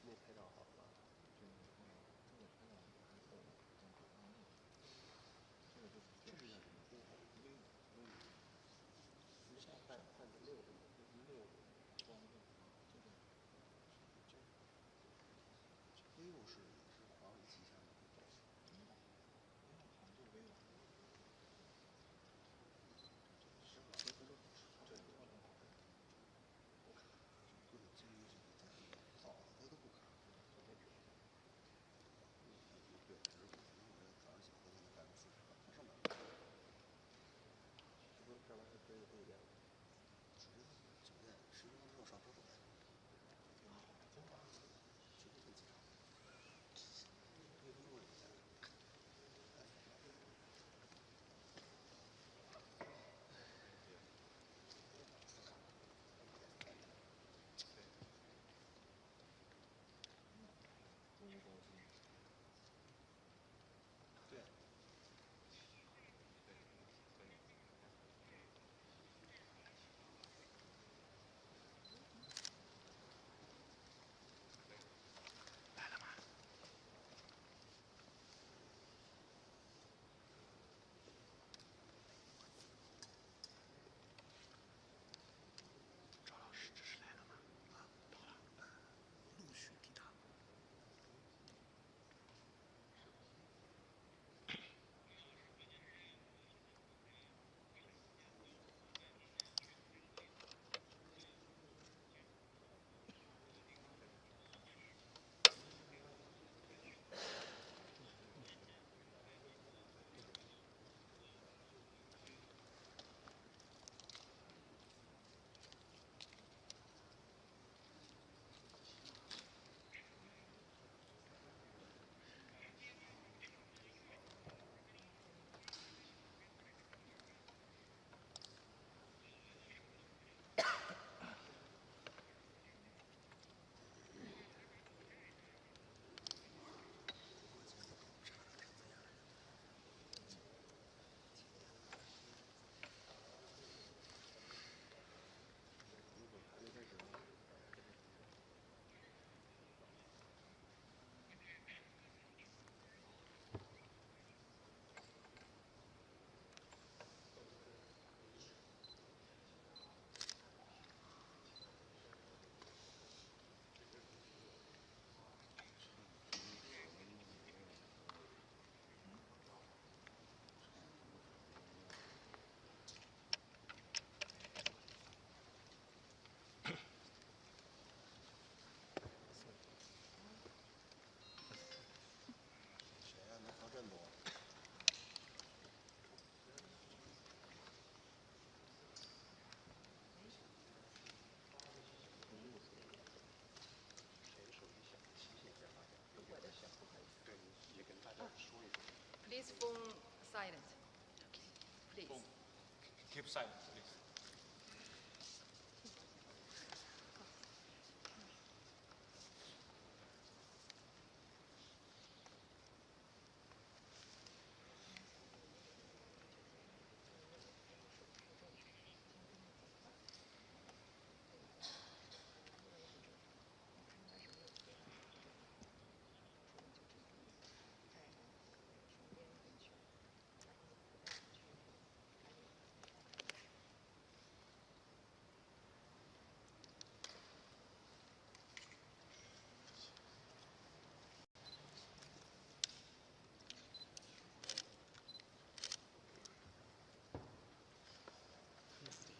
没拍照好是吧？这个拍照，这个拍照还够了，但是它那个，这个就是这是叫什么？微下3.6是吗？6光这个这个vivo 是华为旗下的。vivo好像就 vivo。合格都对，不卡。各种基于在早的都不卡。昨天只有值，我早上起合同能40%，它上面是不是上班是直接可以连？直接酒店10分钟之后上车回来。直接飞机场。1分钟以下。中国高新。对。来了吗？赵老师，这是来了吗？啊，到了，陆续抵达。Please phone silent. Please. Keep silent, please.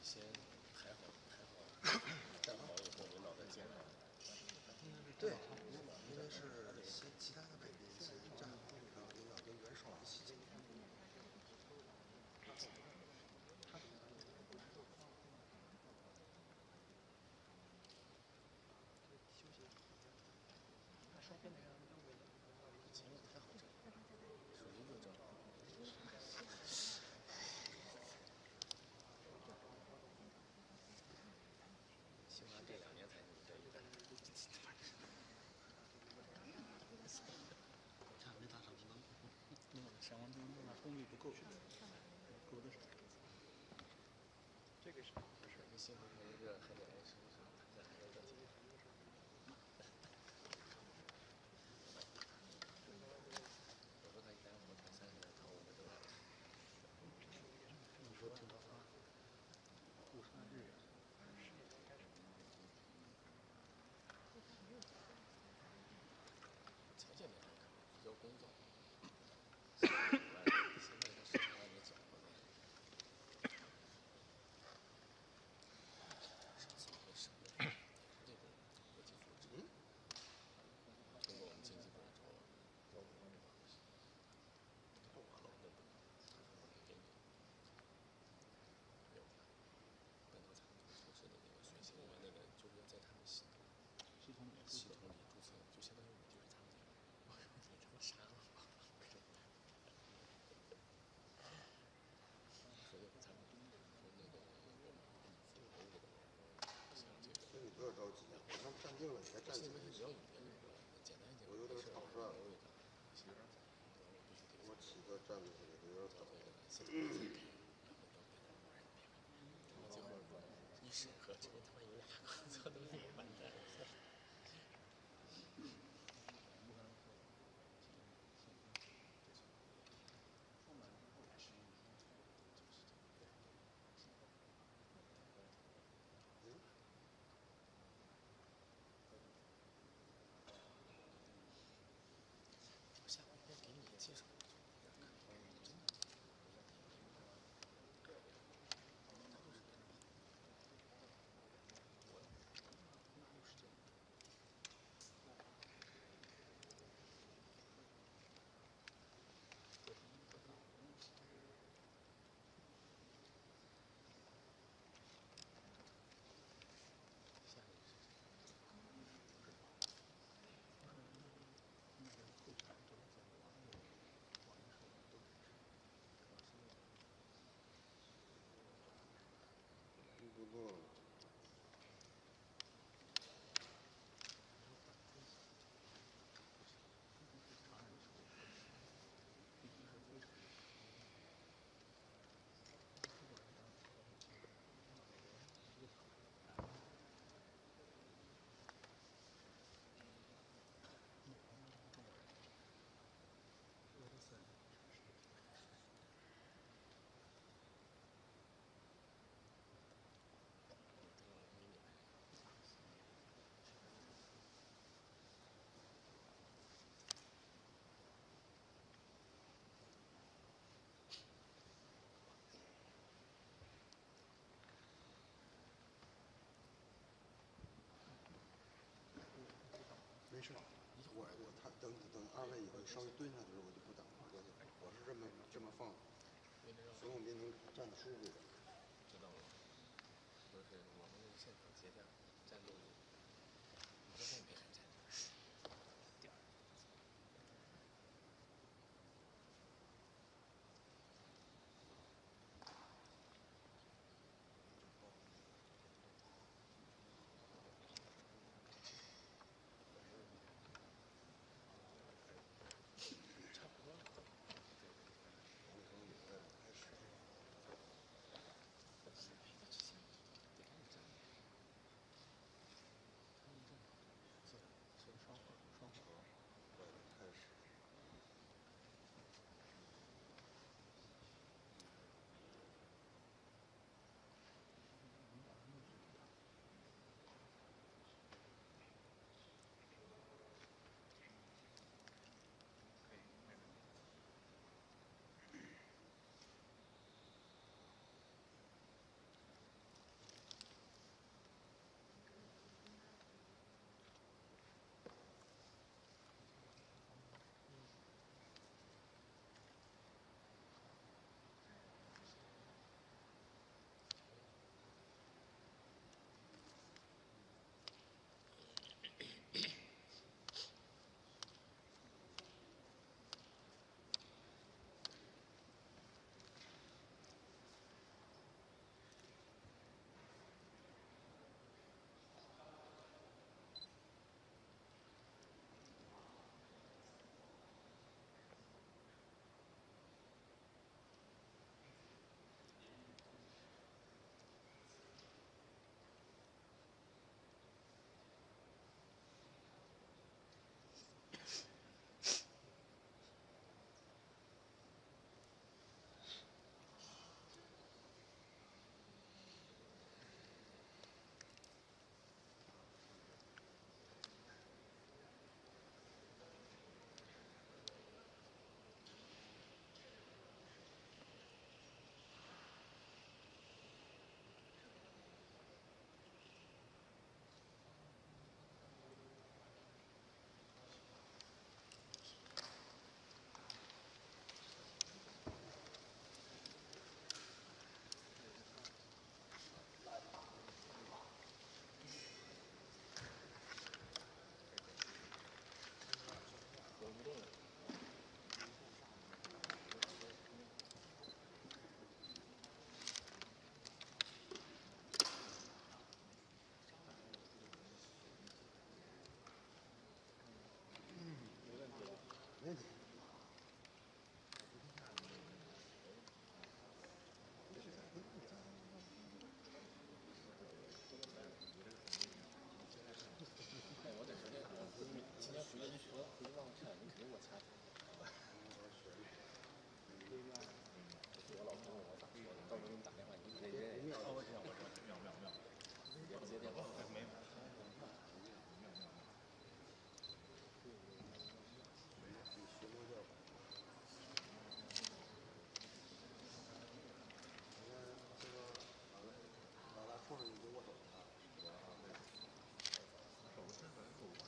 先排好，站好以后，领导再进来。对，因为是其他的委员先站好，然后领导跟元首一起进。前面不太好整，手机就正好。兴安这2年才努这一代。这还没打赏金吗？没有，闪光灯那功率不够，够的是。这个是不是？辛苦这还得挨收拾，这还要赚钱。工作。现在它市场外面走过来，上次一个省的也是这种国际组织，通过我们经济部找我们，我完了问不，他说我给你没有办法，本土产品出示的那个学习，因为那个就是要在他们系统里注册，就相当于你就是他们那个。我说你他妈傻了吧？说的咱们说那个我们给你付了这个，像这个。所以你不要着急，我他们站定了，你再站起来。现在你要语言简单一点，我有点草率了，我起个站子有点早。结果一审核，这个他妈有俩工作都没有完蛋。我下回给你介绍。不过。没事，他等二位以后稍微蹲下的时候我就不等了，我是这么放的，所以我们也能站得舒服一点。知道了，就是我们现场结架站录音，你在后面还站着。会儿我给你打电话，你直接我知道，秒，直接不接电话。没有。学猫叫。这个老大冲上去就握手了。手势本手腕。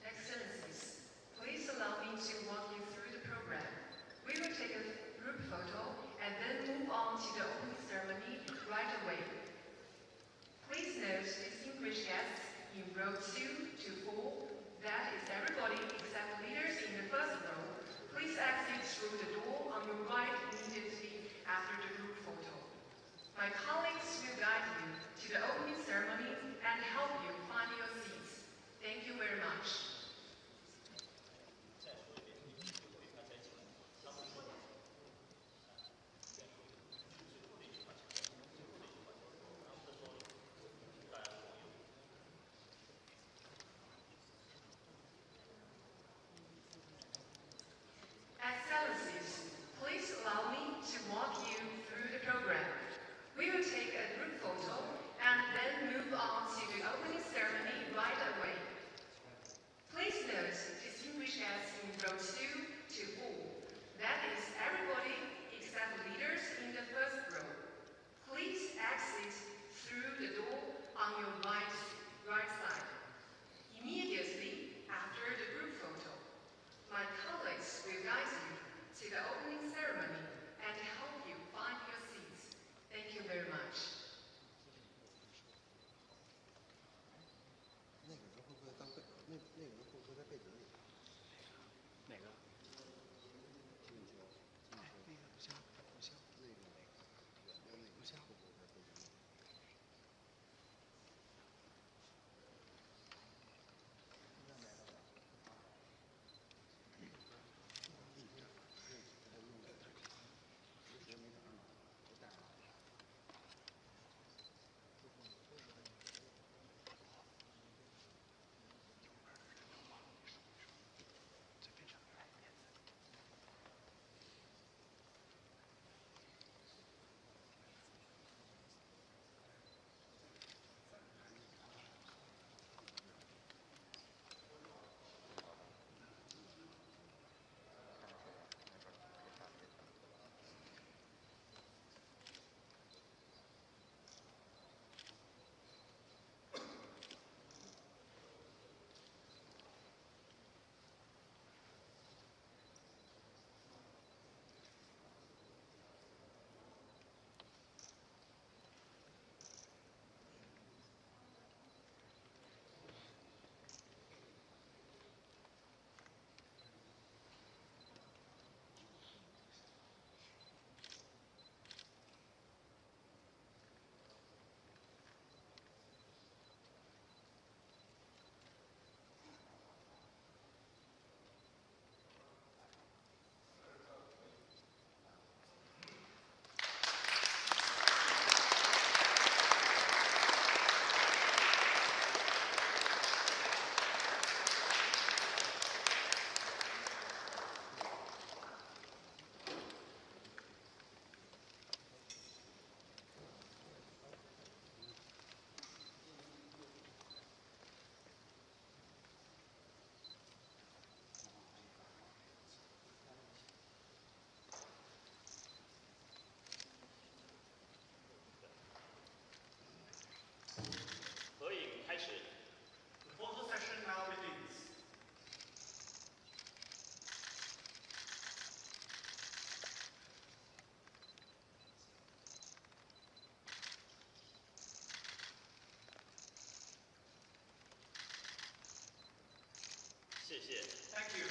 Excellencies, please allow me to walk you through the program. We will take a group photo and then move on to the opening ceremony right away. Please note, distinguished guests in row 2 to 4, that is everybody except leaders in the first row. Please exit through the door on your right immediately after the group photo. My colleagues will guide you to the opening ceremony and help you find your seats. Thank you very much. Excellencies, please allow me to walk you through the program. We will take Thank you.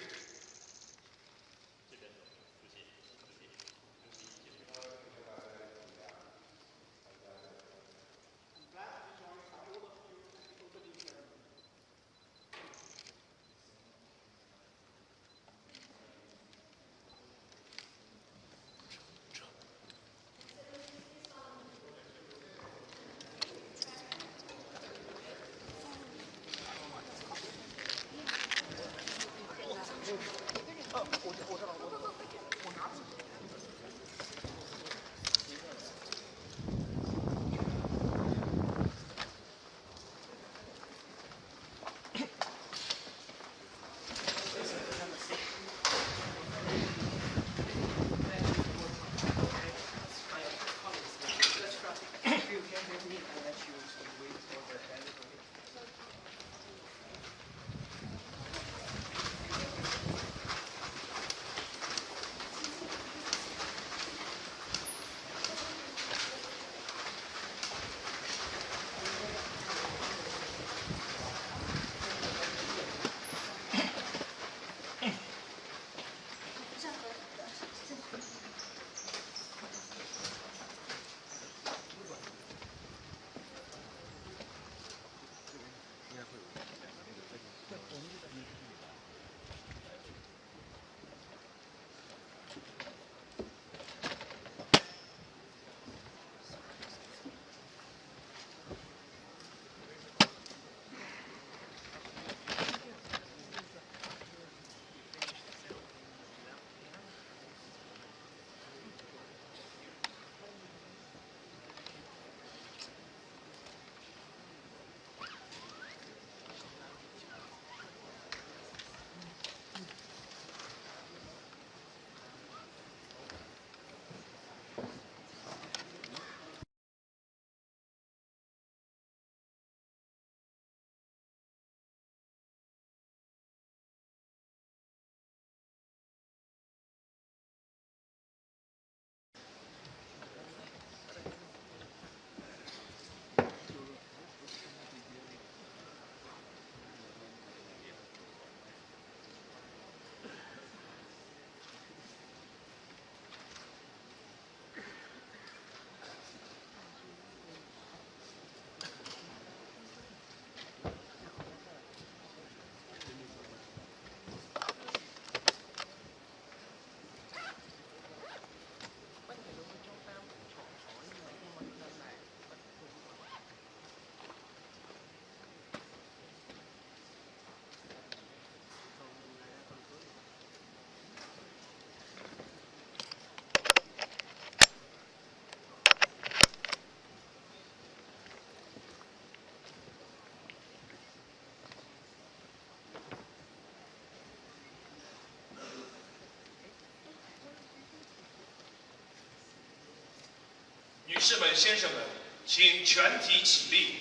女士们、先生们，请全体起立。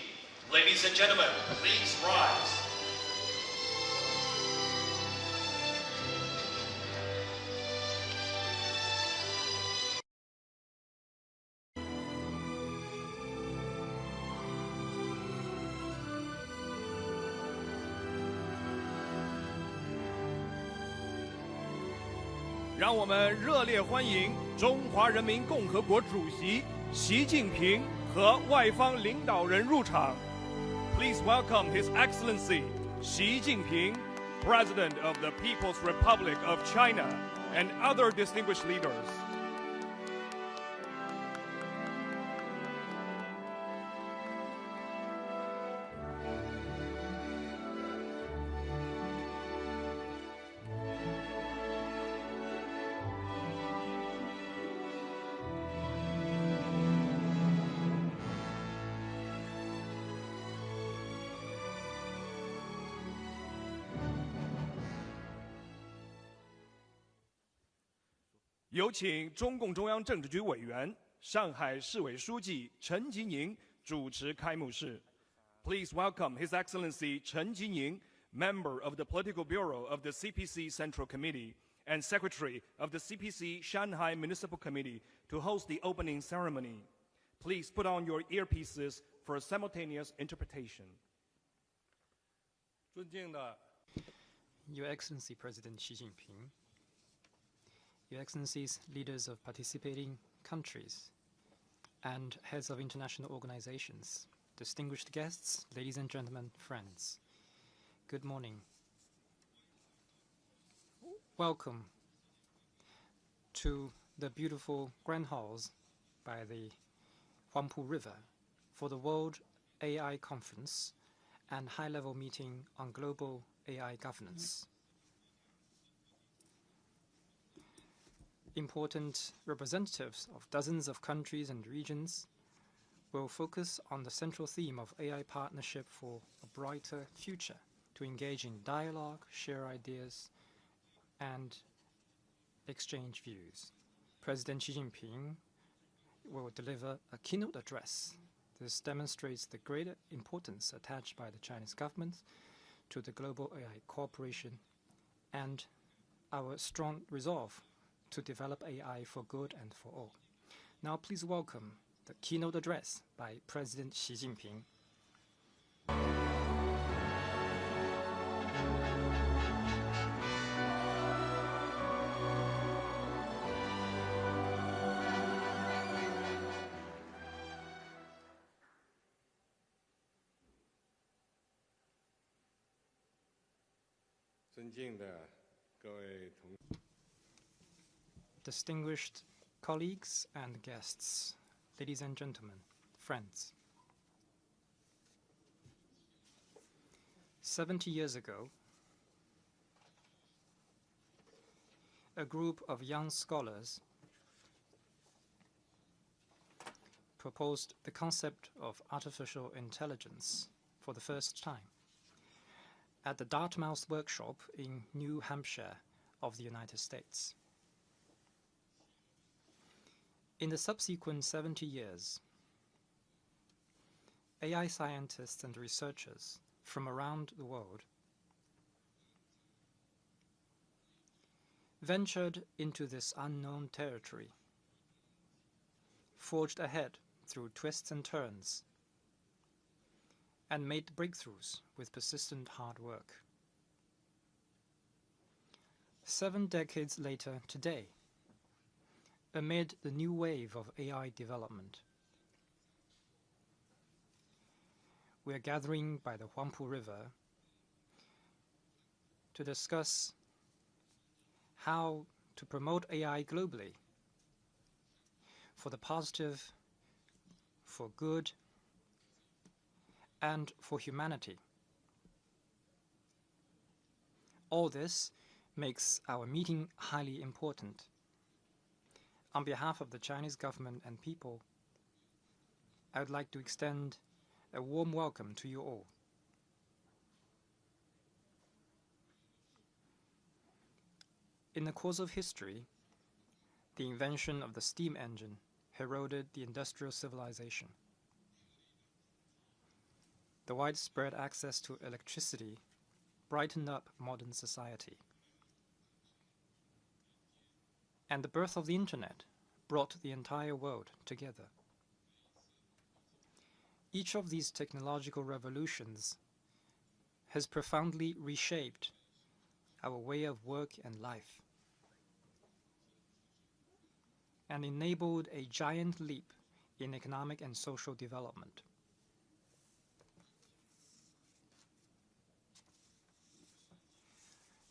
Ladies and gentlemen, please rise. 让我们热烈欢迎中华人民共和国主席习近平和外方领导人入场。Please welcome His Excellency Xi Jinping, President of the People's Republic of China, and other distinguished leaders. 有请中共中央政治局委员、上海市委书记陈吉宁主持开幕式。Please welcome His Excellency Chen Jining, member of the Political Bureau of the CPC Central Committee and Secretary of the CPC Shanghai Municipal Committee, to host the opening ceremony. Please put on your earpieces for a simultaneous interpretation. 尊敬的 Your Excellency President Xi Jinping, Your Excellencies, leaders of participating countries, and heads of international organizations, distinguished guests, ladies and gentlemen, friends, good morning. Welcome to the beautiful Grand Halls by the Huangpu River for the World AI Conference and high-level meeting on global AI governance. Important representatives of dozens of countries and regions will focus on the central theme of AI partnership for a brighter future to engage in dialogue, share ideas, and exchange views. President Xi Jinping will deliver a keynote address. This demonstrates the greater importance attached by the Chinese government to the global AI cooperation and our strong resolve to develop AI for good and for all. Now please welcome the keynote address by President Xi Jinping. 尊敬的各位同 Distinguished colleagues and guests, ladies and gentlemen, friends. 70 years ago, a group of young scholars proposed the concept of artificial intelligence for the first time at the Dartmouth workshop in New Hampshire of the United States. In the subsequent 70 years, AI scientists and researchers from around the world ventured into this unknown territory, forged ahead through twists and turns, and made breakthroughs with persistent hard work. 7 decades later today, amid the new wave of AI development, we are gathering by the Huangpu River to discuss how to promote AI globally for the positive, for good, and for humanity. All this makes our meeting highly important. On behalf of the Chinese government and people, I would like to extend a warm welcome to you all. In the course of history, the invention of the steam engine heralded the industrial civilization. The widespread access to electricity brightened up modern society. And the birth of the internet brought the entire world together. Each of these technological revolutions has profoundly reshaped our way of work and life, and enabled a giant leap in economic and social development.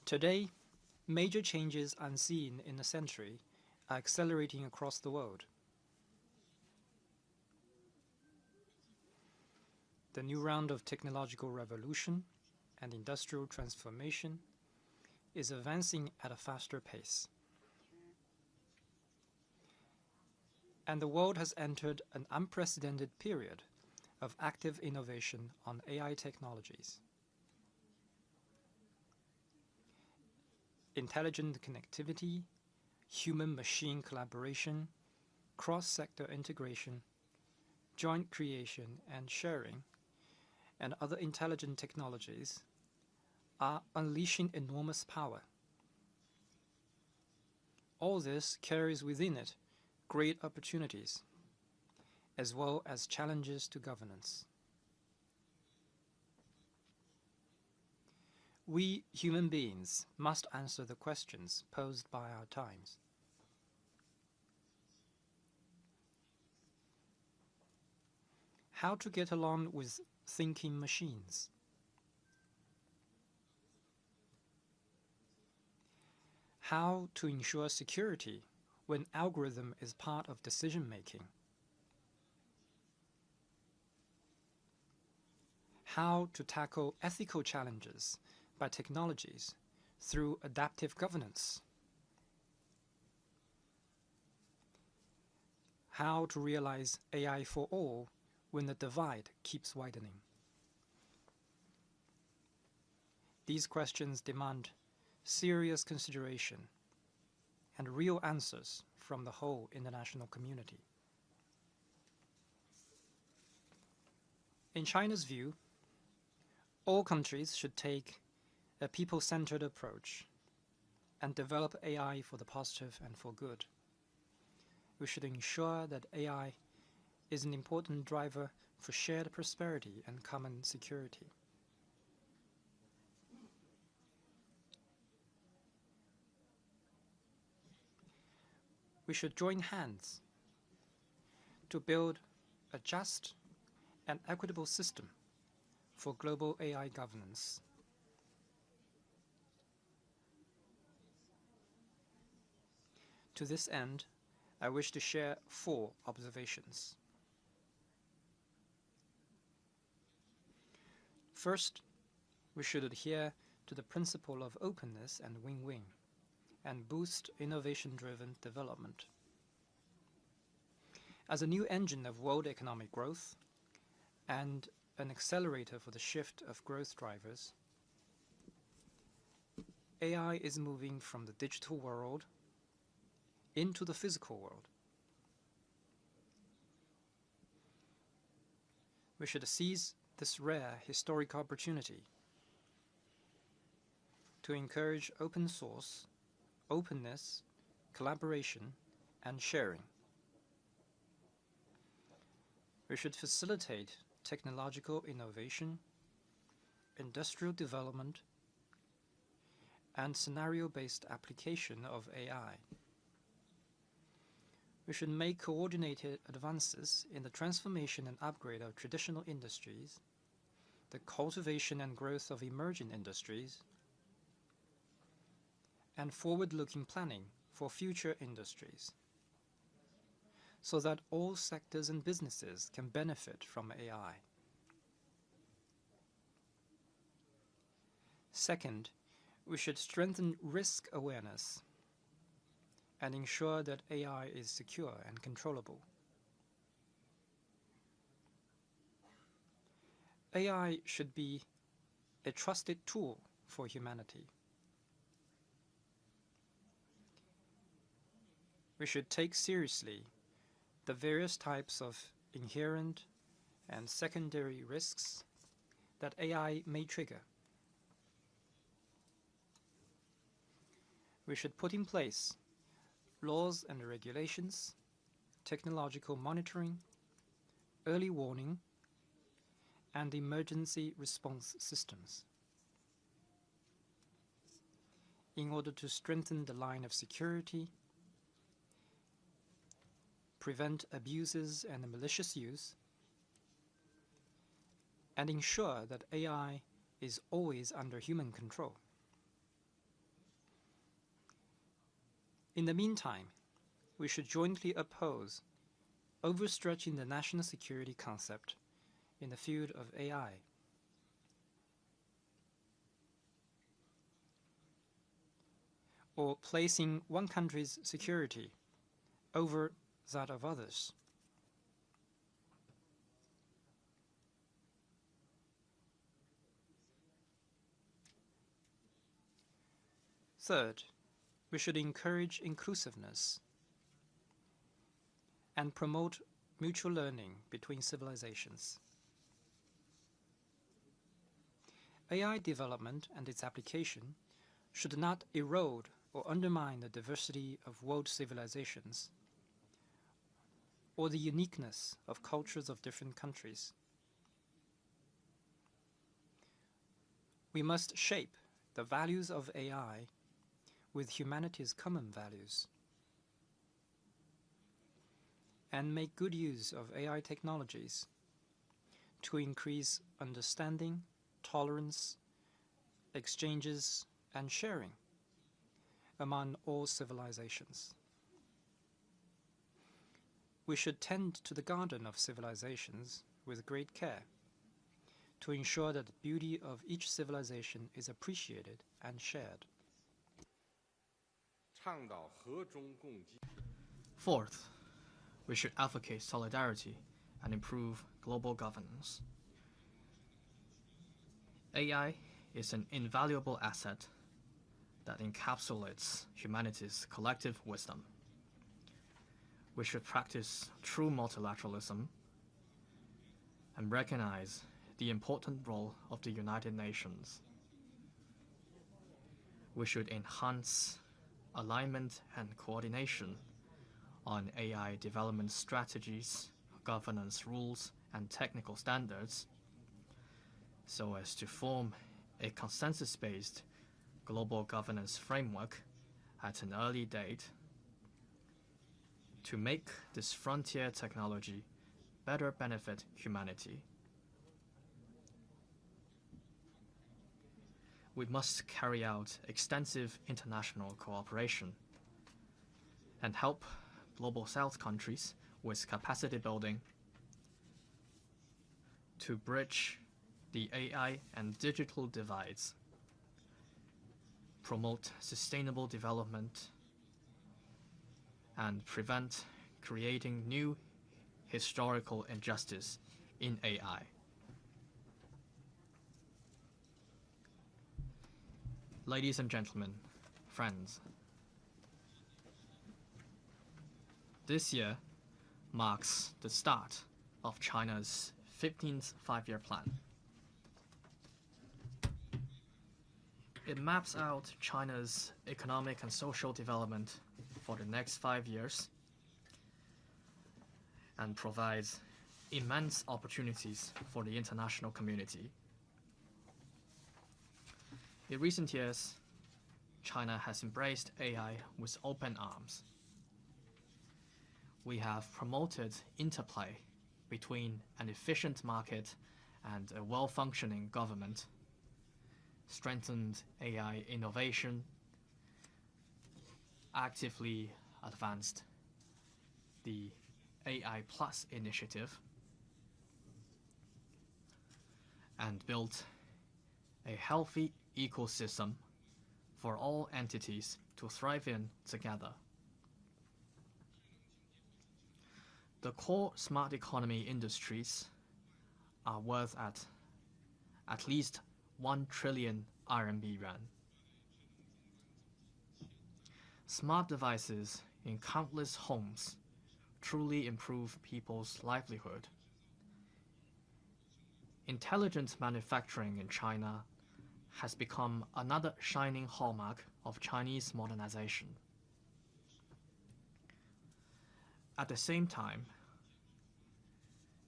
Today, major changes unseen in a century are accelerating across the world. The new round of technological revolution and industrial transformation is advancing at a faster pace. And the world has entered an unprecedented period of active innovation on AI technologies. Intelligent connectivity, human-machine collaboration, cross-sector integration, joint creation and sharing, and other intelligent technologies are unleashing enormous power. All this carries within it great opportunities, as well as challenges to governance. We human beings must answer the questions posed by our times. How to get along with thinking machines? How to ensure security when algorithm is part of decision-making? How to tackle ethical challenges by technologies through adaptive governance? How to realize AI for all when the divide keeps widening? These questions demand serious consideration and real answers from the whole international community. In China's view, all countries should take a people-centered approach and develop AI for the positive and for good. We should ensure that AI is an important driver for shared prosperity and common security. We should join hands to build a just and equitable system for global AI governance. To this end, I wish to share 4 observations. First, we should adhere to the principle of openness and win-win, and boost innovation-driven development. As a new engine of world economic growth and an accelerator for the shift of growth drivers, AI is moving from the digital world into the physical world. We should seize this rare historic opportunity to encourage open source, openness, collaboration, and sharing. We should facilitate technological innovation, industrial development, and scenario-based application of AI. We should make coordinated advances in the transformation and upgrade of traditional industries, the cultivation and growth of emerging industries, and forward-looking planning for future industries, so that all sectors and businesses can benefit from AI. Second, we should strengthen risk awareness and ensure that AI is secure and controllable. AI should be a trusted tool for humanity. We should take seriously the various types of inherent and secondary risks that AI may trigger. We should put in place laws and regulations, technological monitoring, early warning, and emergency response systems in order to strengthen the line of security, prevent abuses and malicious use, and ensure that AI is always under human control. In the meantime, we should jointly oppose overstretching the national security concept in the field of AI. Or placing one country's security over that of others. Third, we should encourage inclusiveness and promote mutual learning between civilizations. AI development and its application should not erode or undermine the diversity of world civilizations or the uniqueness of cultures of different countries. We must shape the values of AI with humanity's common values, and make good use of AI technologies to increase understanding, tolerance, exchanges, and sharing among all civilizations. We should tend to the garden of civilizations with great care to ensure that the beauty of each civilization is appreciated and shared. Fourth, we should advocate solidarity and improve global governance. AI is an invaluable asset that encapsulates humanity's collective wisdom. We should practice true multilateralism and recognize the important role of the United Nations. We should enhance alignment and coordination on AI development strategies, governance rules, and technical standards so as to form a consensus-based global governance framework at an early date to make this frontier technology better benefit humanity. We must carry out extensive international cooperation and help Global South countries with capacity building to bridge the AI and digital divides, promote sustainable development, and prevent creating new historical injustice in AI. Ladies and gentlemen, friends, this year marks the start of China's 15th five-year plan. It maps out China's economic and social development for the next 5 years and provides immense opportunities for the international community. In recent years, China has embraced AI with open arms. We have promoted interplay between an efficient market and a well-functioning government, strengthened AI innovation, actively advanced the AI Plus initiative, and built a healthy ecosystem for all entities to thrive in together. The core smart economy industries are worth at least 1 trillion RMB yuan. Smart devices in countless homes truly improve people's livelihood. Intelligent manufacturing in China has become another shining hallmark of Chinese modernization. At the same time,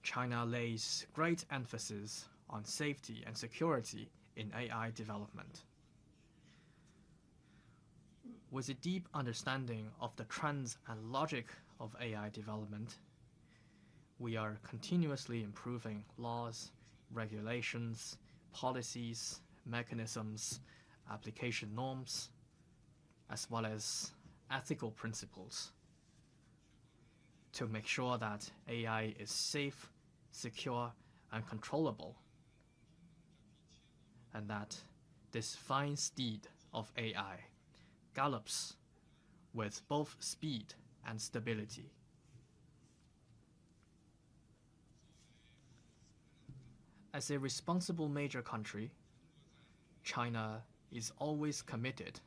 China lays great emphasis on safety and security in AI development. With a deep understanding of the trends and logic of AI development, we are continuously improving laws, regulations, policies, mechanisms, application norms, as well as ethical principles to make sure that AI is safe, secure, and controllable, and that this fine steed of AI gallops with both speed and stability. As a responsible major country, China is always committed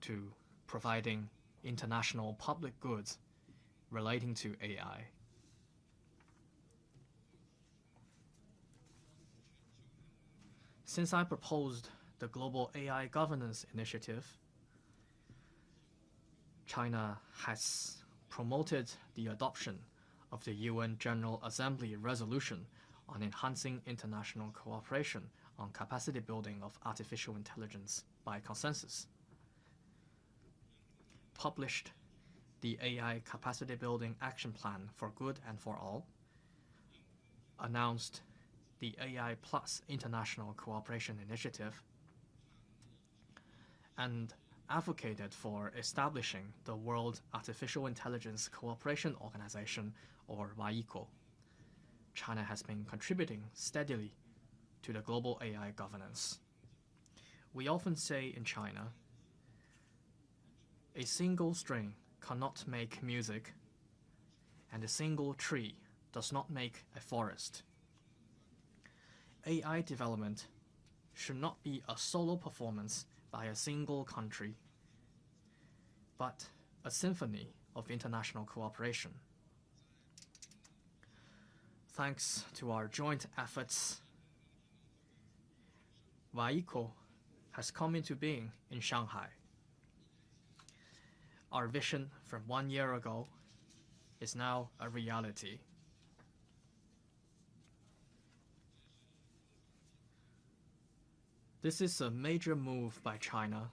to providing international public goods relating to AI. Since I proposed the Global AI Governance Initiative, China has promoted the adoption of the UN General Assembly resolution on enhancing international cooperation on capacity building of artificial intelligence by consensus, published the AI Capacity Building Action Plan for Good and for All, announced the AI Plus International Cooperation Initiative, and advocated for establishing the World Artificial Intelligence Cooperation Organization, or WAIC. China has been contributing steadily to the global AI governance. We often say in China, a single string cannot make music, and a single tree does not make a forest. AI development should not be a solo performance by a single country, but a symphony of international cooperation. Thanks to our joint efforts, WAIC has come into being in Shanghai. Our vision from 1 year ago is now a reality. This is a major move by China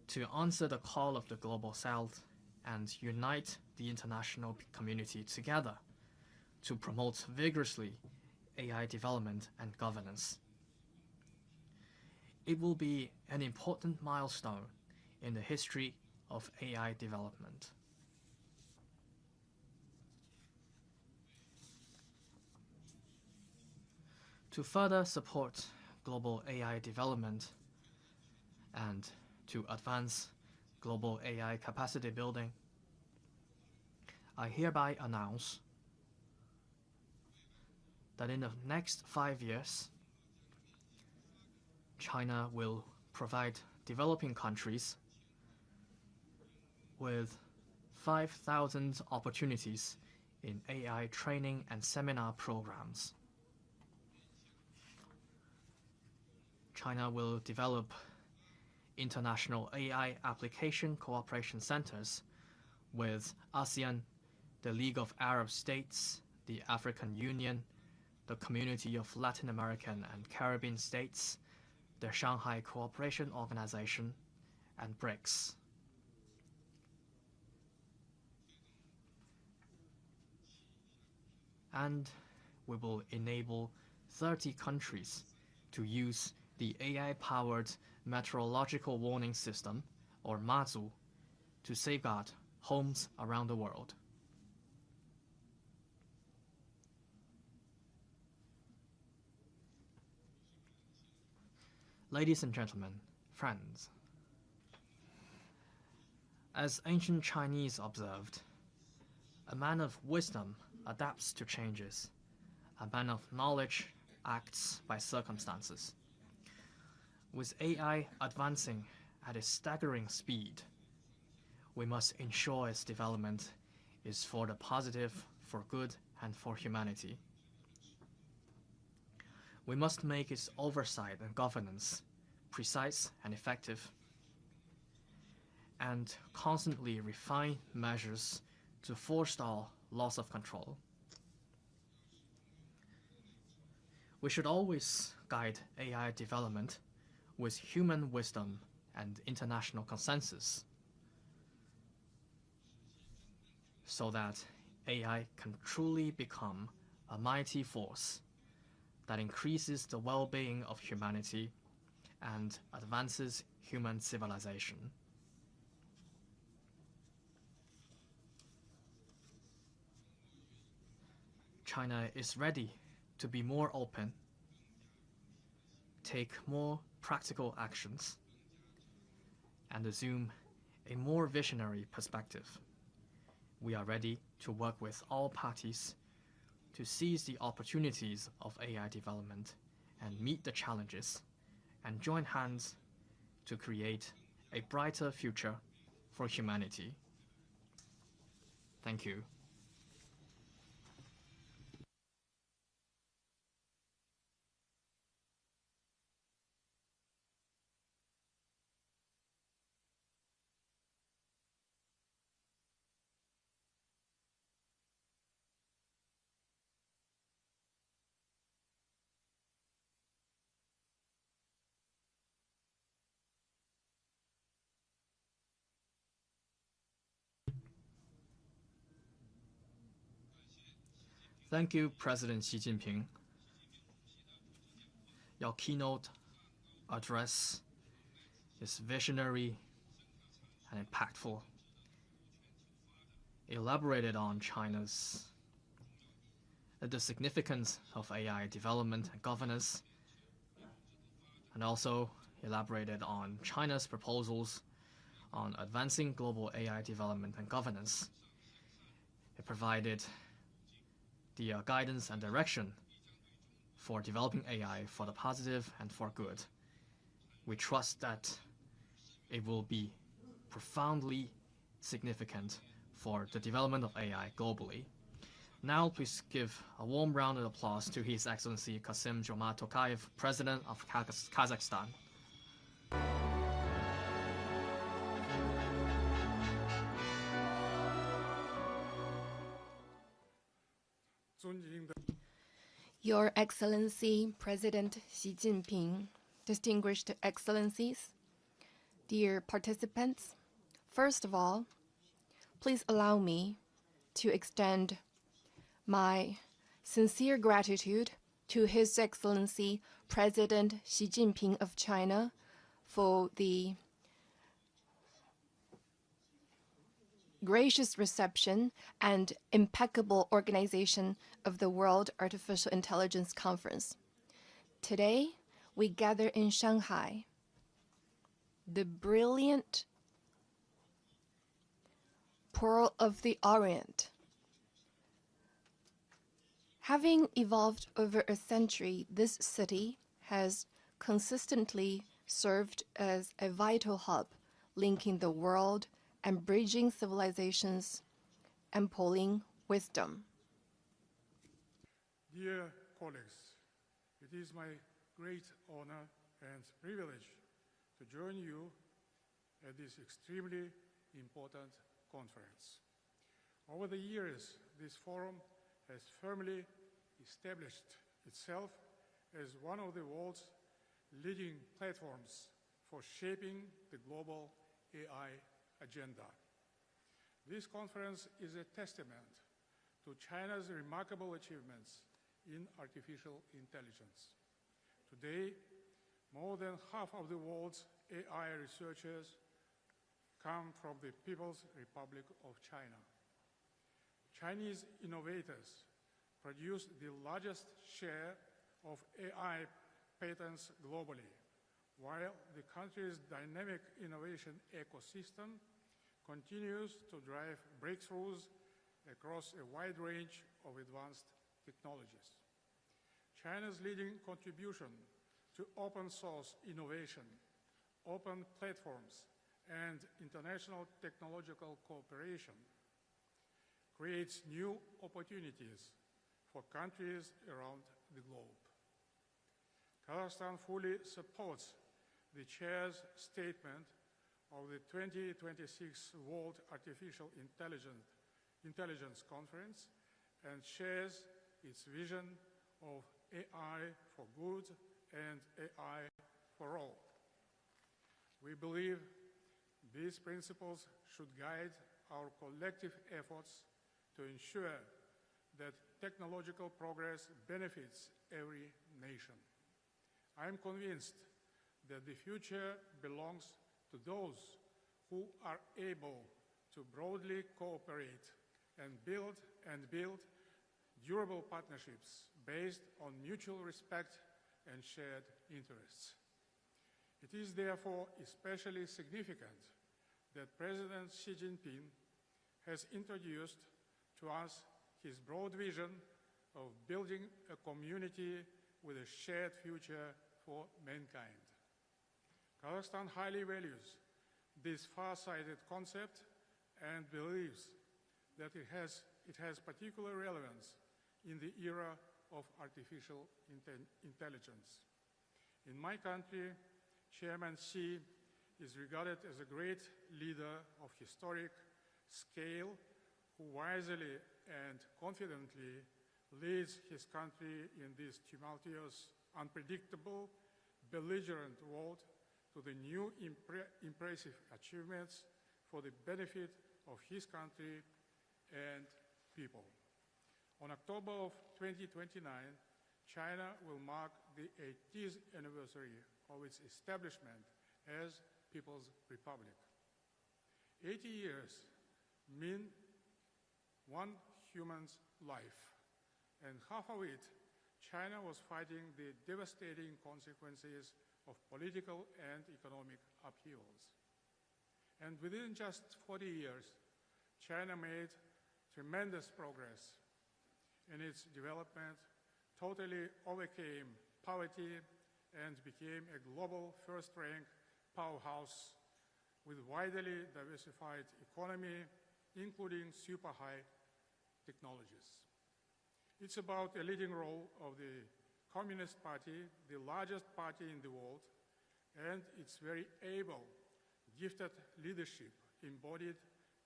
to answer the call of the Global South and unite the international community together to promote vigorously AI development and governance. It will be an important milestone in the history of AI development. To further support global AI development and to advance global AI capacity building, I hereby announce that in the next 5 years, China will provide developing countries with 5,000 opportunities in AI training and seminar programs. China will develop international AI application cooperation centers with ASEAN, the League of Arab States, the African Union, the Community of Latin American and Caribbean States, the Shanghai Cooperation Organization, and BRICS. And we will enable 30 countries to use the AI-powered meteorological warning system, or MAZU, to safeguard homes around the world. Ladies and gentlemen, friends, as ancient Chinese observed, a man of wisdom adapts to changes. A man of knowledge acts by circumstances. With AI advancing at a staggering speed, we must ensure its development is for the positive, for good, and for humanity. We must make its oversight and governance precise and effective, and constantly refine measures to forestall loss of control. We should always guide AI development with human wisdom and international consensus, so that AI can truly become a mighty force that increases the well-being of humanity and advances human civilization. China is ready to be more open, take more practical actions, and assume a more visionary perspective. We are ready to work with all parties to seize the opportunities of AI development and meet the challenges, and join hands to create a brighter future for humanity. Thank you. Thank you, President Xi Jinping. Your keynote address is visionary and impactful. Elaborated on the significance of AI development and governance, and also elaborated on China's proposals on advancing global AI development and governance. It provided the guidance and direction for developing AI for the positive and for good. We trust that it will be profoundly significant for the development of AI globally. Now please give a warm round of applause to His Excellency Kassym-Jomart Tokayev, President of Kazakhstan. Your Excellency President Xi Jinping, distinguished excellencies, dear participants, first of all, please allow me to extend my sincere gratitude to His Excellency President Xi Jinping of China for the gracious reception and impeccable organization of the World Artificial Intelligence Conference. Today, we gather in Shanghai, the brilliant Pearl of the Orient. Having evolved over a century, this city has consistently served as a vital hub, linking the world and bridging civilizations and pooling wisdom. Dear colleagues, it is my great honor and privilege to join you at this extremely important conference. Over the years, this forum has firmly established itself as one of the world's leading platforms for shaping the global AI agenda. This conference is a testament to China's remarkable achievements in artificial intelligence. Today, more than half of the world's AI researchers come from the People's Republic of China. Chinese innovators produce the largest share of AI patents globally, while the country's dynamic innovation ecosystem continues to drive breakthroughs across a wide range of advanced technologies. China's leading contribution to open source innovation, open platforms, and international technological cooperation creates new opportunities for countries around the globe. Kazakhstan fully supports the Chair's statement of the 2026 World Artificial Intelligence Conference and shares its vision of AI for good and AI for all. We believe these principles should guide our collective efforts to ensure that technological progress benefits every nation. I am convinced that the future belongs to those who are able to broadly cooperate and build durable partnerships based on mutual respect and shared interests. It is therefore especially significant that President Xi Jinping has introduced to us his broad vision of building a community with a shared future for mankind. Kazakhstan highly values this far-sighted concept and believes that it has particular relevance in the era of artificial intelligence. In my country, Chairman Xi is regarded as a great leader of historic scale who wisely and confidently leads his country in this tumultuous, unpredictable, belligerent world to the new impressive achievements for the benefit of his country and people. On October of 2029, China will mark the 80th anniversary of its establishment as People's Republic. 80 years mean one human's life, and half of it, China was fighting the devastating consequences of political and economic upheavals. And within just 40 years, China made tremendous progress in its development, totally overcame poverty, and became a global first-rank powerhouse with widely diversified economy, including super-high technologies. It's about a leading role of the Communist Party, the largest party in the world, and its very able, gifted leadership embodied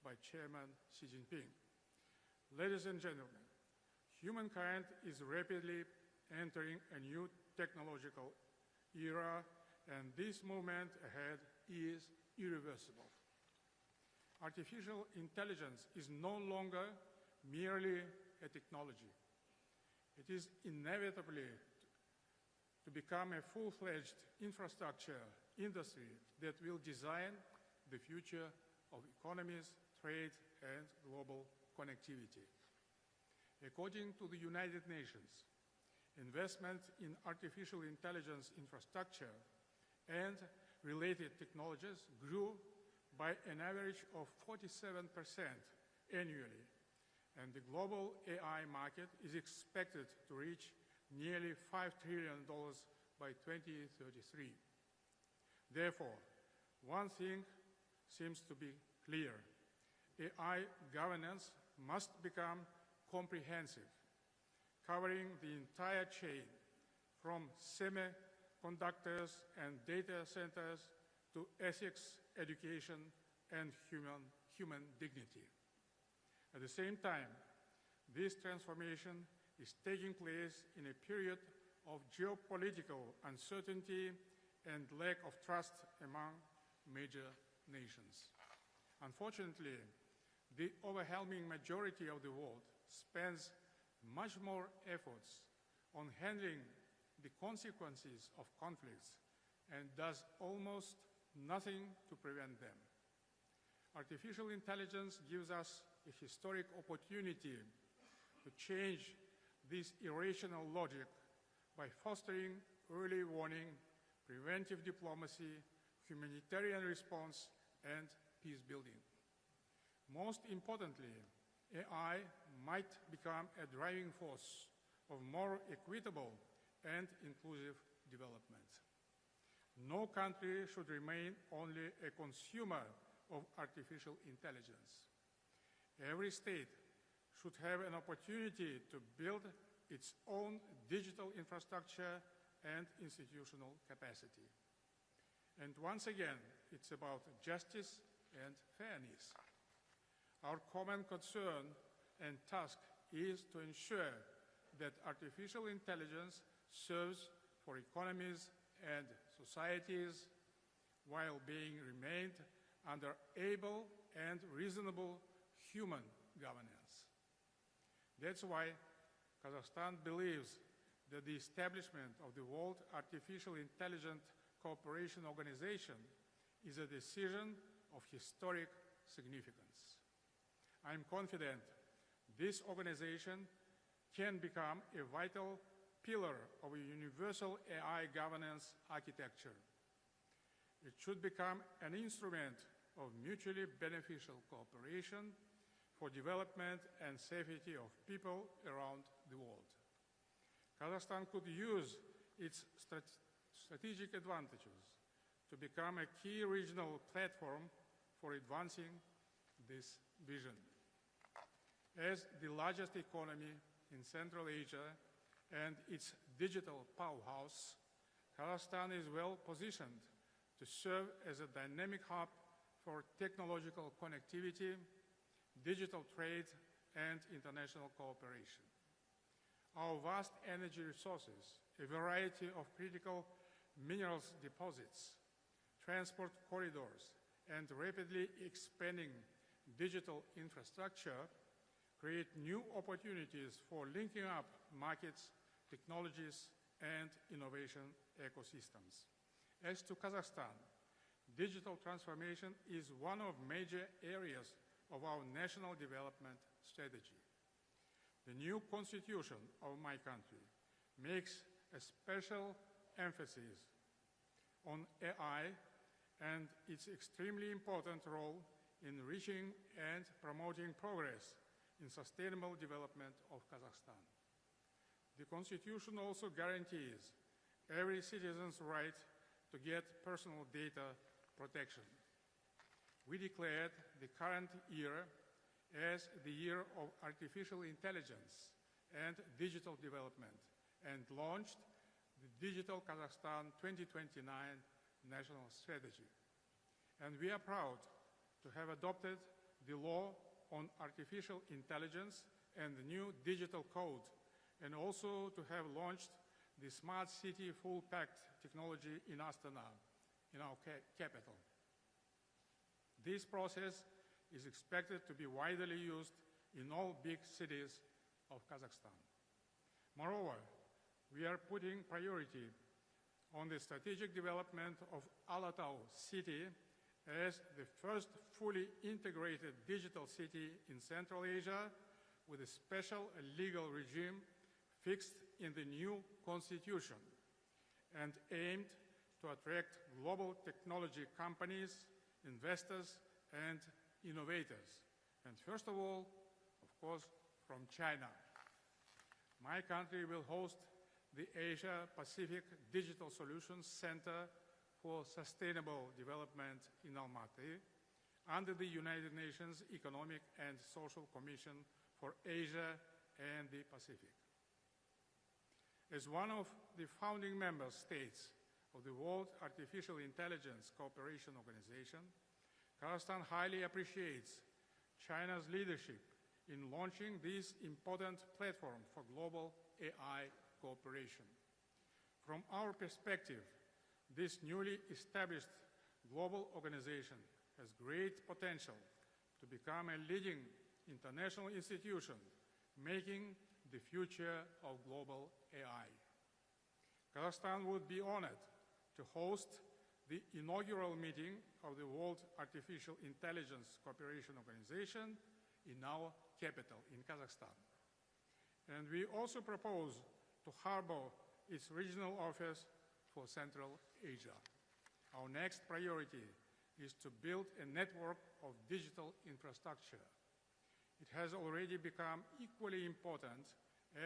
by Chairman Xi Jinping. Ladies and gentlemen, humankind is rapidly entering a new technological era, and this movement ahead is irreversible. Artificial intelligence is no longer merely a technology. It is inevitably to become a full-fledged infrastructure industry that will design the future of economies, trade, and global connectivity. According to the United Nations, investment in artificial intelligence infrastructure and related technologies grew by an average of 47% annually, and the global AI market is expected to reach nearly $5 trillion by 2033. Therefore, one thing seems to be clear. AI governance must become comprehensive, covering the entire chain from semiconductors and data centers to ethics, education, and human dignity. At the same time, this transformation is taking place in a period of geopolitical uncertainty and lack of trust among major nations. Unfortunately, the overwhelming majority of the world spends much more efforts on handling the consequences of conflicts and does almost nothing to prevent them. Artificial intelligence gives us a historic opportunity to change this irrational logic by fostering early warning, preventive diplomacy, humanitarian response, and peace building. Most importantly, AI might become a driving force of more equitable and inclusive development. No country should remain only a consumer of artificial intelligence. Every state should have an opportunity to build its own digital infrastructure and institutional capacity. And once again, it's about justice and fairness. Our common concern and task is to ensure that artificial intelligence serves for economies and societies while being remained under able and reasonable human governance. That's why Kazakhstan believes that the establishment of the World Artificial Intelligence Cooperation Organization is a decision of historic significance. I'm confident this organization can become a vital pillar of a universal AI governance architecture. It should become an instrument of mutually beneficial cooperation for development and safety of people around the world. Kazakhstan could use its strategic advantages to become a key regional platform for advancing this vision. As the largest economy in Central Asia and its digital powerhouse, Kazakhstan is well positioned to serve as a dynamic hub for technological connectivity, digital trade, and international cooperation. Our vast energy resources, a variety of critical minerals deposits, transport corridors, and rapidly expanding digital infrastructure create new opportunities for linking up markets, technologies, and innovation ecosystems. As to Kazakhstan, digital transformation is one of major areas of our national development strategy. The new constitution of my country makes a special emphasis on AI and its extremely important role in reaching and promoting progress in sustainable development of Kazakhstan. The Constitution also guarantees every citizen's right to get personal data protection. We declared the current year as the year of artificial intelligence and digital development and launched the Digital Kazakhstan 2029 National Strategy. And we are proud to have adopted the law on artificial intelligence and the new digital code, and also to have launched the Smart City Full Pact technology in Astana, in our capital. This process is expected to be widely used in all big cities of Kazakhstan. Moreover, we are putting priority on the strategic development of Alatau city as the first fully integrated digital city in Central Asia with a special legal regime fixed in the new constitution and aimed to attract global technology companies, investors, and innovators. And first of all, of course, from China. My country will host the Asia-Pacific Digital Solutions Center for Sustainable Development in Almaty under the United Nations Economic and Social Commission for Asia and the Pacific. As one of the founding member states of the World Artificial Intelligence Cooperation Organization, Kazakhstan highly appreciates China's leadership in launching this important platform for global AI cooperation. From our perspective, this newly established global organization has great potential to become a leading international institution, making the future of global AI. Kazakhstan would be honored to host the inaugural meeting of the World Artificial Intelligence Cooperation Organization in our capital, in Kazakhstan. And we also propose to harbor its regional office for Central Asia. Our next priority is to build a network of digital infrastructure. It has already become equally important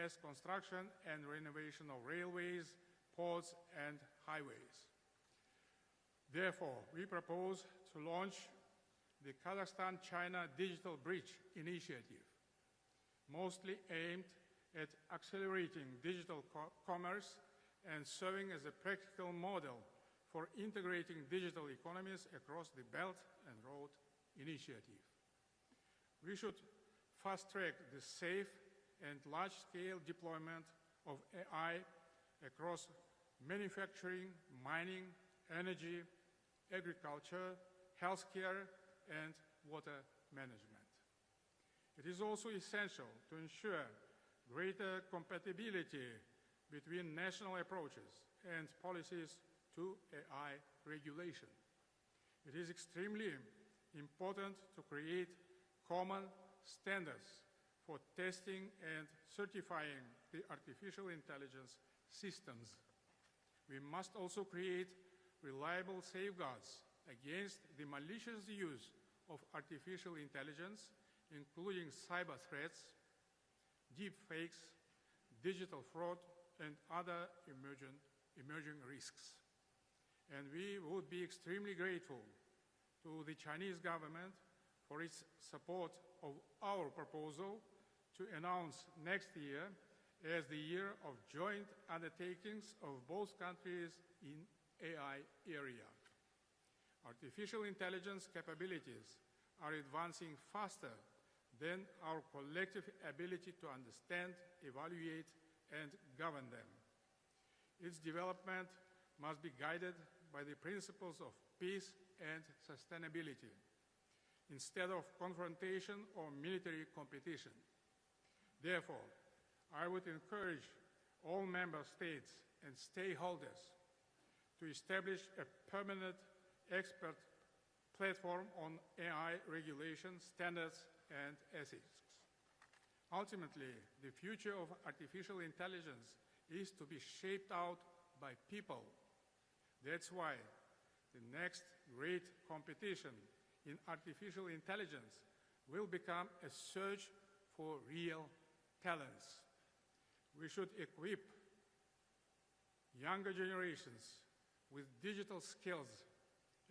as construction and renovation of railways, ports, and highways. Therefore, we propose to launch the Kazakhstan-China Digital Bridge Initiative, mostly aimed at accelerating digital commerce and serving as a practical model for integrating digital economies across the Belt and Road Initiative. We should fast-track the safe and large-scale deployment of AI across manufacturing, mining, energy, agriculture, healthcare, and water management. It is also essential to ensure greater compatibility between national approaches and policies to AI regulation. It is extremely important to create common standards for testing and certifying the artificial intelligence systems. We must also create reliable safeguards against the malicious use of artificial intelligence, including cyber threats, deep fakes, digital fraud, and other emerging risks. And we would be extremely grateful to the Chinese government for its support of our proposal to announce next year as the year of joint undertakings of both countries in AI area. Artificial intelligence capabilities are advancing faster than our collective ability to understand, evaluate, and govern them. Its development must be guided by the principles of peace and sustainability, instead of confrontation or military competition. Therefore, I would encourage all member states and stakeholders to establish a permanent expert platform on AI regulation, standards, and ethics. Ultimately, the future of artificial intelligence is to be shaped out by people. That's why the next great competition in artificial intelligence will become a search for real talents. We should equip younger generations with digital skills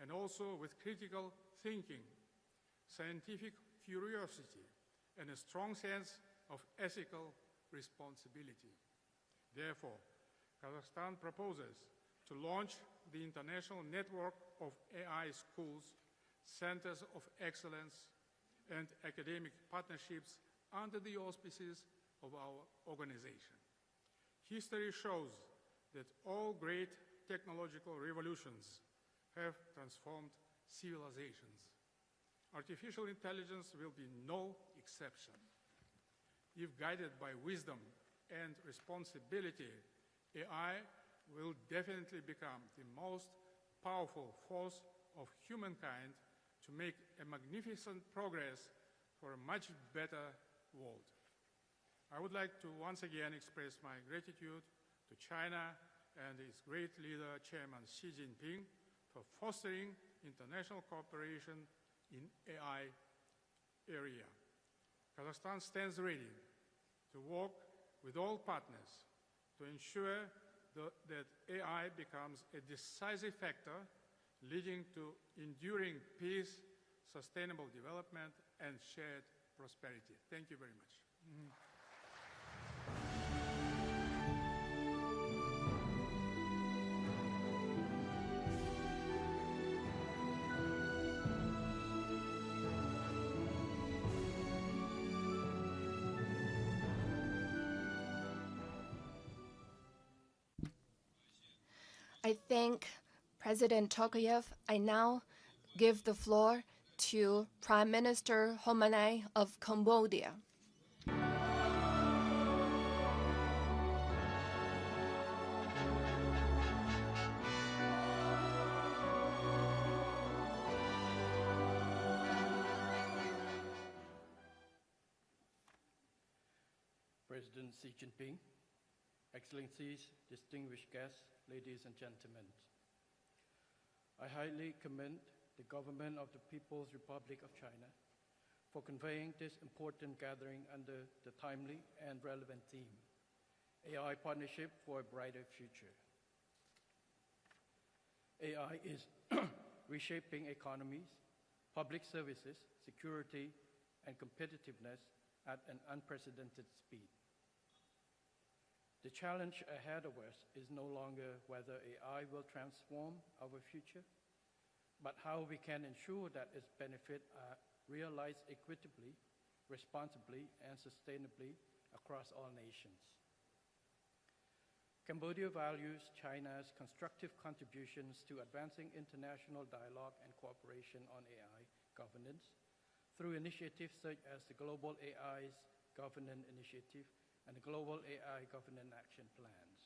and also with critical thinking, scientific curiosity, and a strong sense of ethical responsibility. Therefore, Kazakhstan proposes to launch the International Network of AI Schools, Centers of Excellence, and academic partnerships under the auspices of our organization. History shows that all great technological revolutions have transformed civilizations. Artificial intelligence will be no exception. If guided by wisdom and responsibility, AI will definitely become the most powerful force of humankind to make a magnificent progress for a much better world. I would like to once again express my gratitude to China and its great leader, Chairman Xi Jinping, for fostering international cooperation in AI area. Kazakhstan stands ready to work with all partners to ensure that AI becomes a decisive factor leading to enduring peace, sustainable development, and shared prosperity. Thank you very much. I thank President Tokayev. I now give the floor to Prime Minister Homanay of Cambodia. President Xi Jinping, Excellencies, distinguished guests, ladies and gentlemen. I highly commend the government of the People's Republic of China for convening this important gathering under the timely and relevant theme, AI Partnership for a Brighter Future. AI is reshaping economies, public services, security, and competitiveness at an unprecedented speed. The challenge ahead of us is no longer whether AI will transform our future, but how we can ensure that its benefits are realized equitably, responsibly, and sustainably across all nations. Cambodia values China's constructive contributions to advancing international dialogue and cooperation on AI governance through initiatives such as the Global AI's Governance Initiative and the Global AI Governance Action Plans.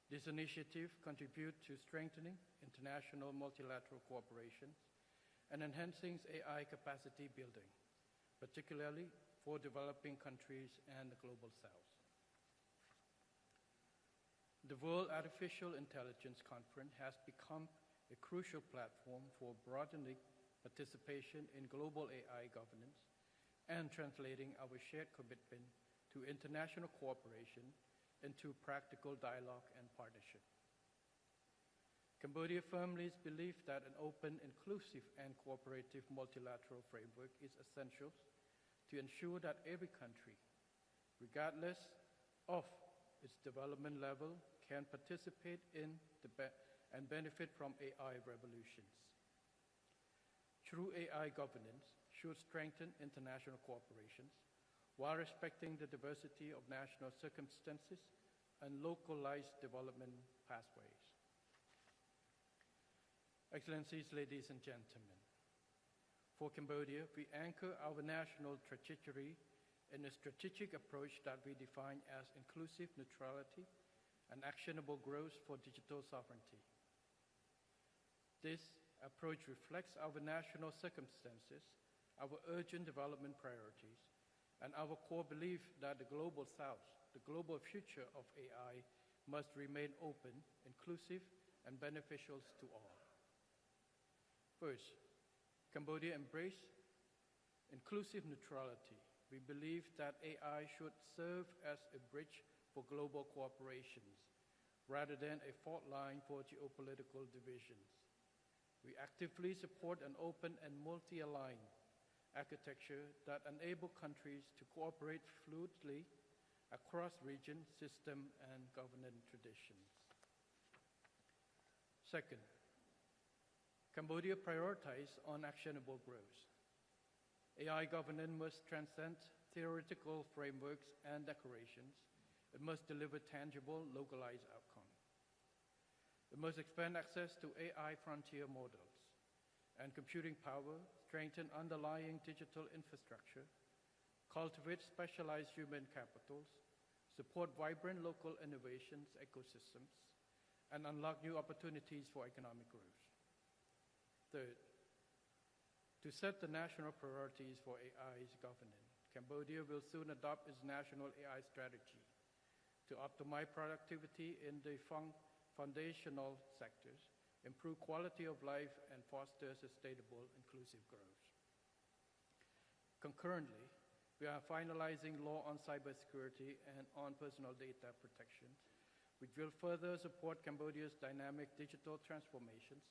This initiative contributes to strengthening international multilateral cooperation and enhancing AI capacity building, particularly for developing countries and the Global South. The World Artificial Intelligence Conference has become a crucial platform for broadening participation in global AI governance and translating our shared commitment to international cooperation into practical dialogue and partnership. Cambodia firmly believes that an open, inclusive, and cooperative multilateral framework is essential to ensure that every country, regardless of its development level, can participate in and benefit from AI revolutions. True AI governance should strengthen international cooperations while respecting the diversity of national circumstances and localized development pathways. Excellencies, ladies and gentlemen, for Cambodia, we anchor our national trajectory in a strategic approach that we define as inclusive neutrality and actionable growth for digital sovereignty. This approach reflects our national circumstances, our urgent development priorities, and our core belief that the global South, the global future of AI, must remain open, inclusive, and beneficial to all. First, Cambodia embraced inclusive neutrality. We believe that AI should serve as a bridge for global cooperations, rather than a fault line for geopolitical divisions. We actively support an open and multi-aligned architecture that enables countries to cooperate fluidly across region, system, and governance traditions. Second, Cambodia prioritized on actionable growth. AI governance must transcend theoretical frameworks and declarations. It must deliver tangible, localized outcomes. It must expand access to AI frontier models and computing power, strengthen underlying digital infrastructure, cultivate specialized human capitals, support vibrant local innovations ecosystems, and unlock new opportunities for economic growth. Third, to set the national priorities for AI's governance, Cambodia will soon adopt its national AI strategy to optimize productivity in the foundational sectors, improve quality of life, and foster sustainable, inclusive growth. Concurrently, we are finalizing law on cybersecurity and on personal data protection, which will further support Cambodia's dynamic digital transformations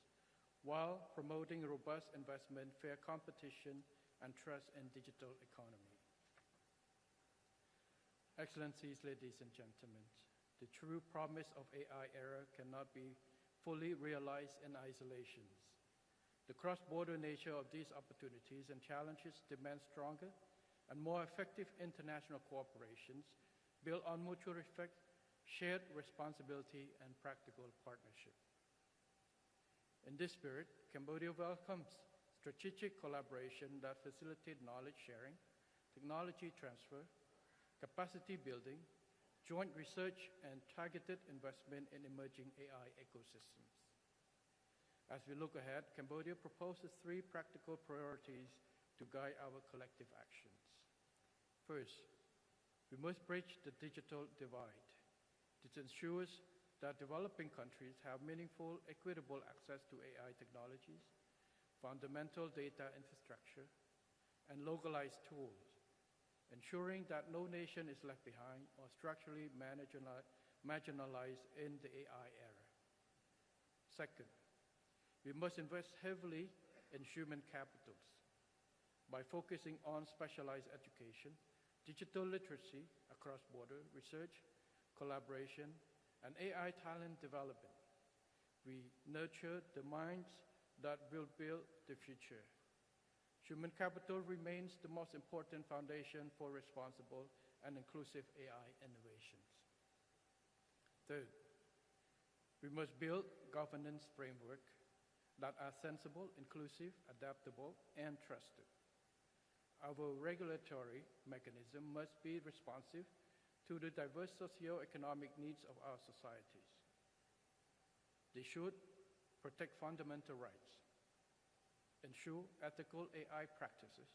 while promoting robust investment, fair competition, and trust in digital economy. Excellencies, ladies and gentlemen, the true promise of AI era cannot be fully realized in isolation. The cross-border nature of these opportunities and challenges demand stronger and more effective international cooperations built on mutual respect, shared responsibility, and practical partnership. In this spirit, Cambodia welcomes strategic collaboration that facilitates knowledge sharing, technology transfer, capacity building, joint research, and targeted investment in emerging AI ecosystems. As we look ahead, Cambodia proposes 3 practical priorities to guide our collective actions. First, we must bridge the digital divide. This ensures that developing countries have meaningful, equitable access to AI technologies, fundamental data infrastructure, and localized tools, ensuring that no nation is left behind or structurally marginalized in the AI era. Second, we must invest heavily in human capitals by focusing on specialized education, digital literacy across border research, collaboration, and AI talent development. We nurture the minds that will build the future. Human capital remains the most important foundation for responsible and inclusive AI innovations. Third, we must build governance frameworks that are sensible, inclusive, adaptable, and trusted. Our regulatory mechanism must be responsive to the diverse socio-economic needs of our societies. They should protect fundamental rights, ensure ethical AI practices,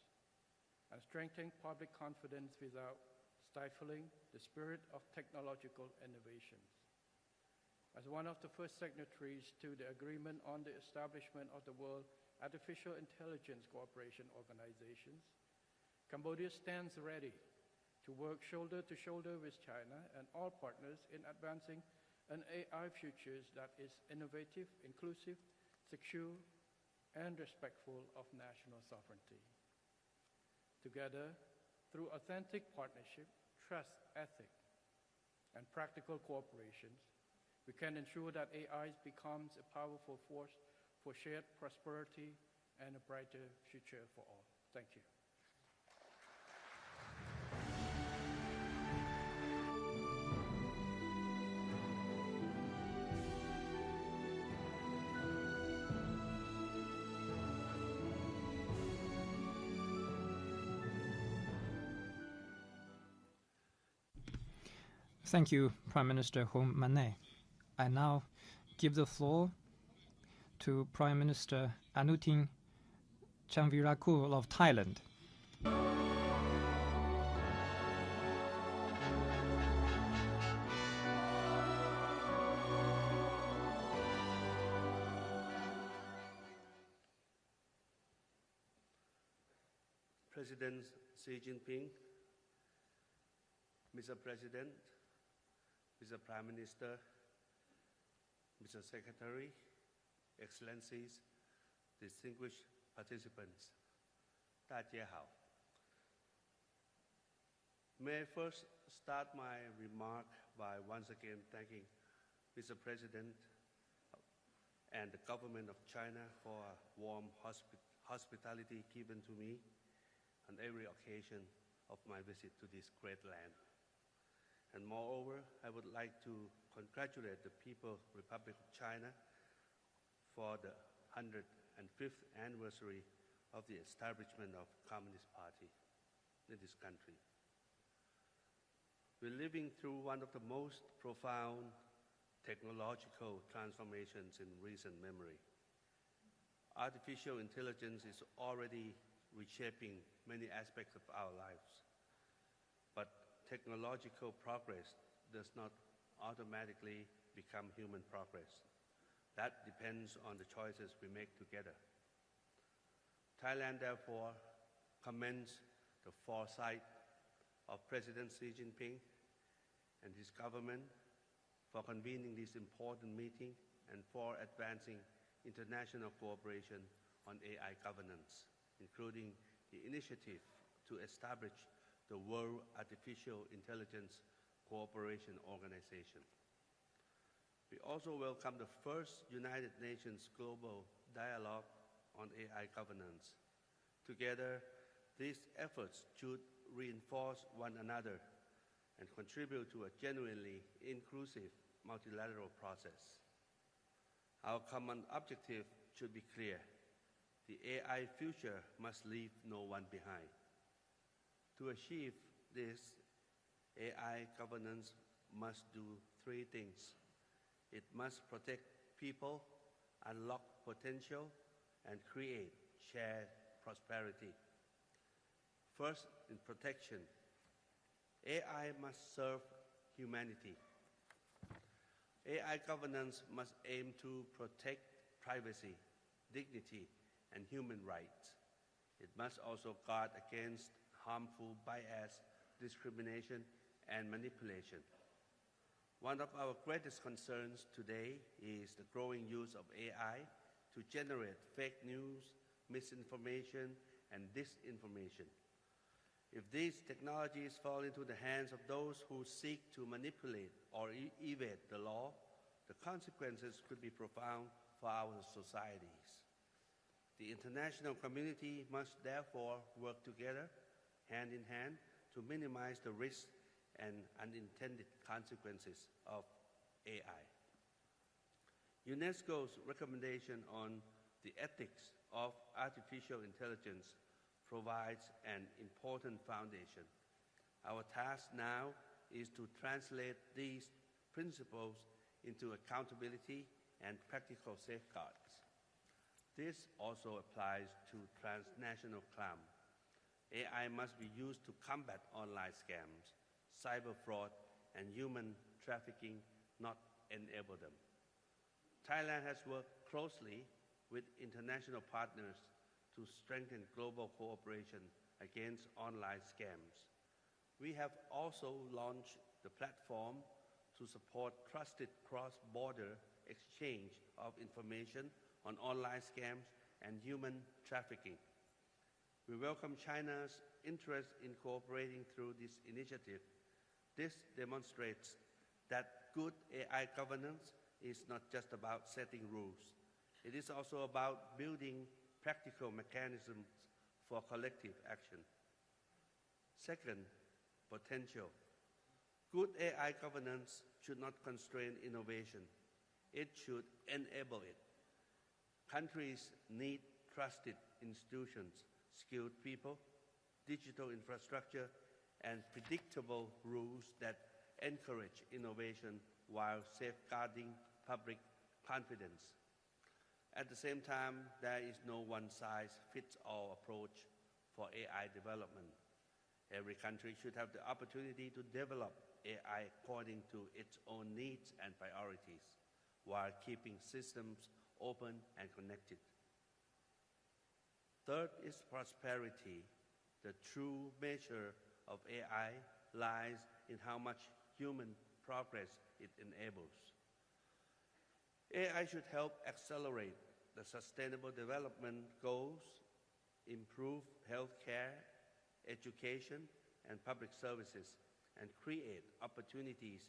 and strengthen public confidence without stifling the spirit of technological innovations. As one of the first signatories to the agreement on the establishment of the World Artificial Intelligence Cooperation Organizations, Cambodia stands ready to work shoulder to shoulder with China and all partners in advancing an AI future that is innovative, inclusive, secure, and respectful of national sovereignty. Together, through authentic partnership, trust, ethics, and practical cooperations, we can ensure that AI becomes a powerful force for shared prosperity and a brighter future for all. Thank you. Thank you, Prime Minister Hun Manet. I now give the floor to Prime Minister Anutin Chanvirakul of Thailand. President Xi Jinping, Mr. President, Mr. Prime Minister, Mr. Secretary, Excellencies, distinguished participants, 大家好. May I first start my remark by once again thanking Mr. President and the government of China for a warm hospitality given to me on every occasion of my visit to this great land. And moreover, I would like to congratulate the People's Republic of China for the 105th anniversary of the establishment of the Communist Party in this country. We're living through one of the most profound technological transformations in recent memory. Artificial intelligence is already reshaping many aspects of our lives. But technological progress does not automatically become human progress. That depends on the choices we make together. Thailand, therefore, commends the foresight of President Xi Jinping and his government for convening this important meeting and for advancing international cooperation on AI governance, including the initiative to establish the World Artificial Intelligence Cooperation Organization. We also welcome the first United Nations Global Dialogue on AI governance. Together, these efforts should reinforce one another and contribute to a genuinely inclusive multilateral process. Our common objective should be clear. The AI future must leave no one behind. To achieve this, AI governance must do three things. It must protect people, unlock potential, and create shared prosperity. First, in protection, AI must serve humanity. AI governance must aim to protect privacy, dignity, and human rights. It must also guard against harmful bias, discrimination, and manipulation. One of our greatest concerns today is the growing use of AI to generate fake news, misinformation, and disinformation. If these technologies fall into the hands of those who seek to manipulate or evade the law, the consequences could be profound for our societies. The international community must therefore work together, hand in hand, to minimize the risks and unintended consequences of AI. UNESCO's recommendation on the ethics of artificial intelligence provides an important foundation. Our task now is to translate these principles into accountability and practical safeguards. This also applies to transnational crime. AI must be used to combat online scams, cyber fraud, and human trafficking, not enable them. Thailand has worked closely with international partners to strengthen global cooperation against online scams. We have also launched the platform to support trusted cross-border exchange of information on online scams and human trafficking. We welcome China's interest in cooperating through this initiative. This demonstrates that good AI governance is not just about setting rules. It is also about building practical mechanisms for collective action. Second, potential. Good AI governance should not constrain innovation. It should enable it. Countries need trusted institutions, skilled people, digital infrastructure, and predictable rules that encourage innovation while safeguarding public confidence. At the same time, there is no one-size-fits-all approach for AI development. Every country should have the opportunity to develop AI according to its own needs and priorities, while keeping systems open and connected. Third is prosperity. The true measure of AI lies in how much human progress it enables. AI should help accelerate the Sustainable Development Goals, improve healthcare, education, and public services, and create opportunities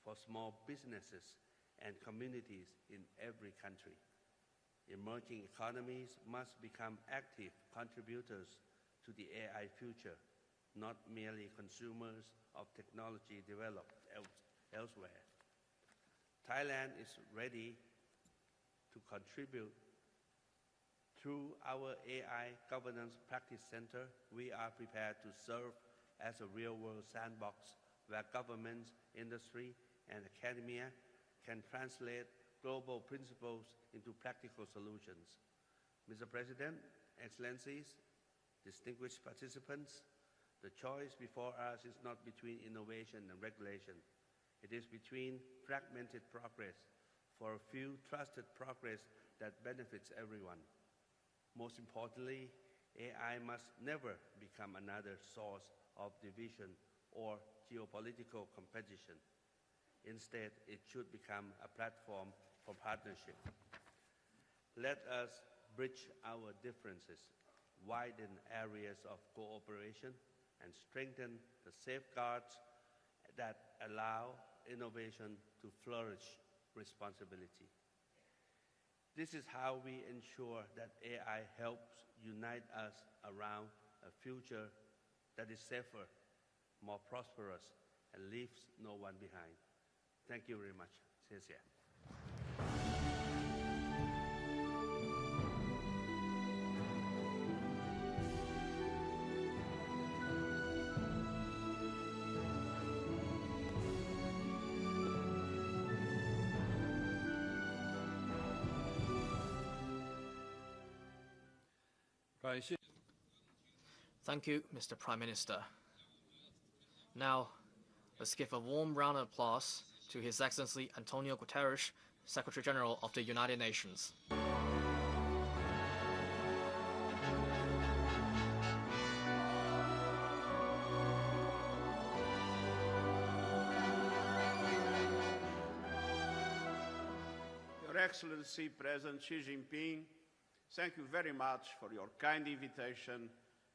for small businesses and communities in every country. Emerging economies must become active contributors to the AI future, not merely consumers of technology developed elsewhere. Thailand is ready to contribute. Through our AI Governance Practice Center, we are prepared to serve as a real-world sandbox where governments, industry, and academia can translate global principles into practical solutions. Mr. President, Excellencies, distinguished participants, the choice before us is not between innovation and regulation. It is between fragmented progress for a few trusted progress that benefits everyone. Most importantly, AI must never become another source of division or geopolitical competition. Instead, it should become a platform for partnership. Let us bridge our differences, widen areas of cooperation, and strengthen the safeguards that allow innovation to flourish responsibly. This is how we ensure that AI helps unite us around a future that is safer, more prosperous, and leaves no one behind. Thank you very much. 谢谢。Thank you, Mr. Prime Minister. Now, let's give a warm round of applause to His Excellency Antonio Guterres, Secretary General of the United Nations. Your Excellency President Xi Jinping, thank you very much for your kind invitation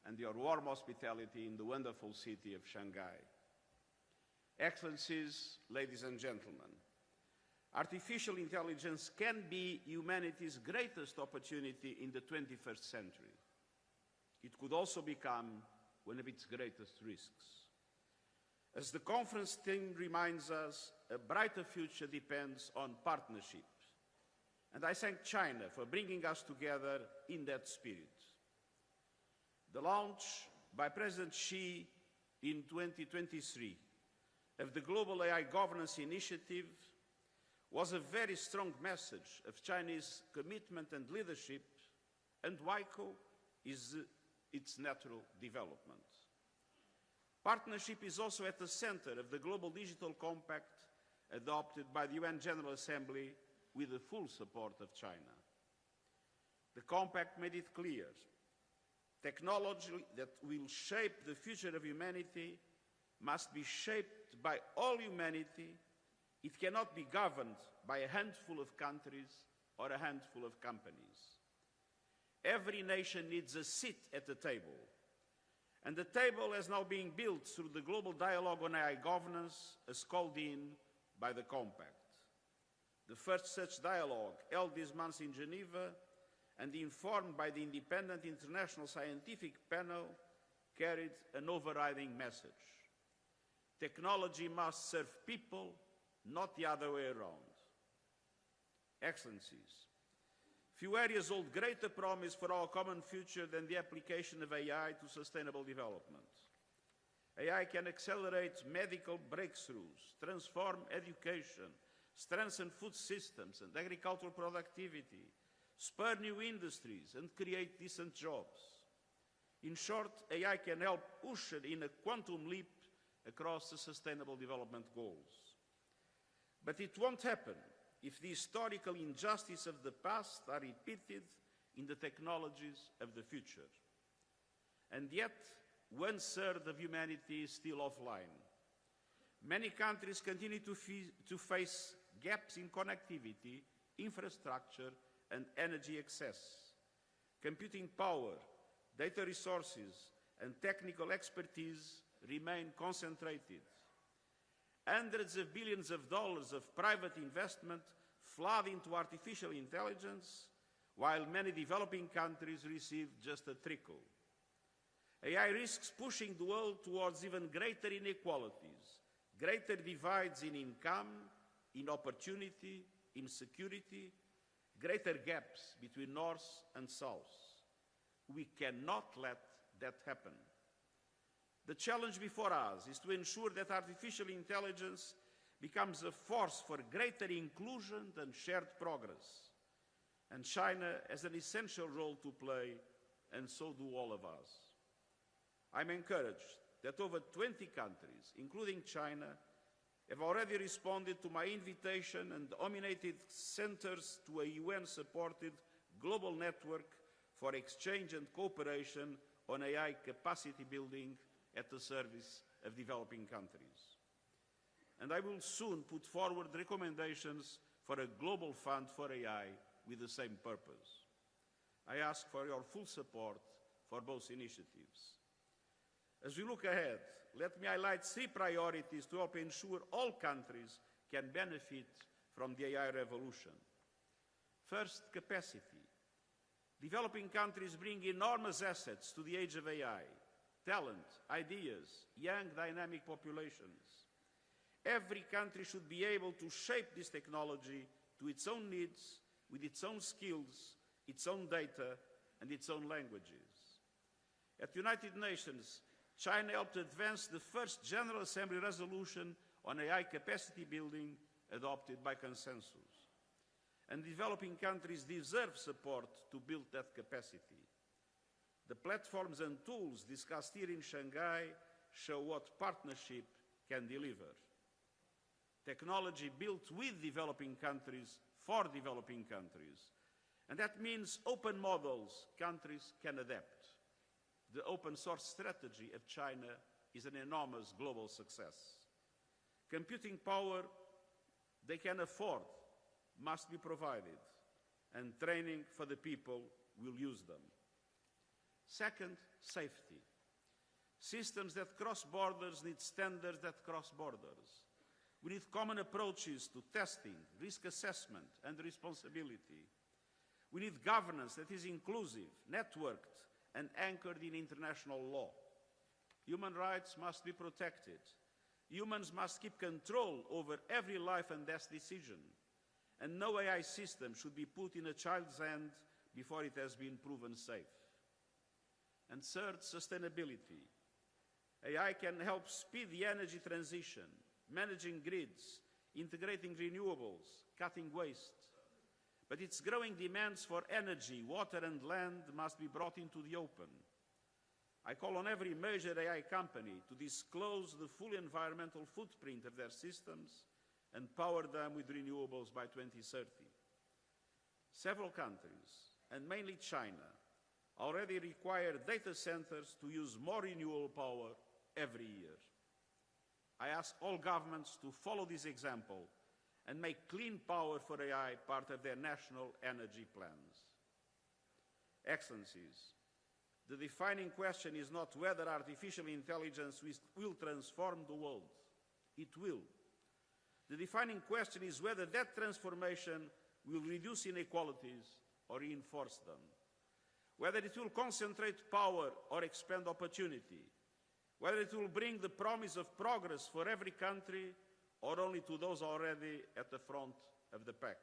and your warm hospitality in the wonderful city of Shanghai. Excellencies, ladies and gentlemen, artificial intelligence can be humanity's greatest opportunity in the 21st century. It could also become one of its greatest risks. As the conference theme reminds us, a brighter future depends on partnership. And I thank China for bringing us together in that spirit. The launch by President Xi in 2023 of the Global AI Governance Initiative was a very strong message of Chinese commitment and leadership, and WAIC is its natural development. Partnership is also at the center of the Global Digital Compact adopted by the UN General Assembly with the full support of China. The compact made it clear: technology that will shape the future of humanity must be shaped by all humanity. It cannot be governed by a handful of countries or a handful of companies. Every nation needs a seat at the table, and the table is now being built through the Global Dialogue on AI Governance, as called in by the Compact. The first such dialogue, held this month in Geneva and informed by the independent international scientific panel, carried an overriding message: technology must serve people, not the other way around. Excellencies, few areas hold greater promise for our common future than the application of AI to sustainable development. AI can accelerate medical breakthroughs, transform education, strengthen food systems and agricultural productivity, spur new industries, and create decent jobs. In short, AI can help usher in a quantum leap across the Sustainable Development Goals. But it won't happen if the historical injustices of the past are repeated in the technologies of the future. And yet, 1/3 of humanity is still offline. Many countries continue to face gaps in connectivity, infrastructure, and energy access. Computing power, data resources, and technical expertise remain concentrated. Hundreds of billions of dollars of private investment flood into artificial intelligence, while many developing countries receive just a trickle. AI risks pushing the world towards even greater inequalities, greater divides in income, in opportunity, in security, greater gaps between North and South. We cannot let that happen. The challenge before us is to ensure that artificial intelligence becomes a force for greater inclusion and shared progress. And China has an essential role to play, and so do all of us. I'm encouraged that over 20 countries, including China, have already responded to my invitation and nominated centers to a UN-supported global network for exchange and cooperation on AI capacity building at the service of developing countries. And I will soon put forward recommendations for a global fund for AI with the same purpose. I ask for your full support for both initiatives. As we look ahead, let me highlight 3 priorities to help ensure all countries can benefit from the AI revolution. First, capacity. Developing countries bring enormous assets to the age of AI: talent, ideas, young, dynamic populations. Every country should be able to shape this technology to its own needs, with its own skills, its own data, and its own languages. At the United Nations, China helped advance the first General Assembly resolution on AI capacity building adopted by consensus. And developing countries deserve support to build that capacity. The platforms and tools discussed here in Shanghai show what partnership can deliver. Technology built with developing countries for developing countries. And that means open models countries can adapt. The open source strategy of China is an enormous global success. Computing power they can afford must be provided, and training for the people will use them. Second, safety. Systems that cross borders need standards that cross borders. We need common approaches to testing, risk assessment, and responsibility. We need governance that is inclusive, networked, and anchored in international law. Human rights must be protected. Humans must keep control over every life and death decision. And no AI system should be put in a child's hand before it has been proven safe. And third, sustainability. AI can help speed the energy transition, managing grids, integrating renewables, cutting waste. But its growing demands for energy, water, and land must be brought into the open. I call on every major AI company to disclose the full environmental footprint of their systems and power them with renewables by 2030. Several countries, and mainly China, already require data centers to use more renewable power every year. I ask all governments to follow this example and make clean power for AI part of their national energy plans. Excellencies, the defining question is not whether artificial intelligence will transform the world. It will. The defining question is whether that transformation will reduce inequalities or reinforce them, whether it will concentrate power or expand opportunity, whether it will bring the promise of progress for every country or only to those already at the front of the pack.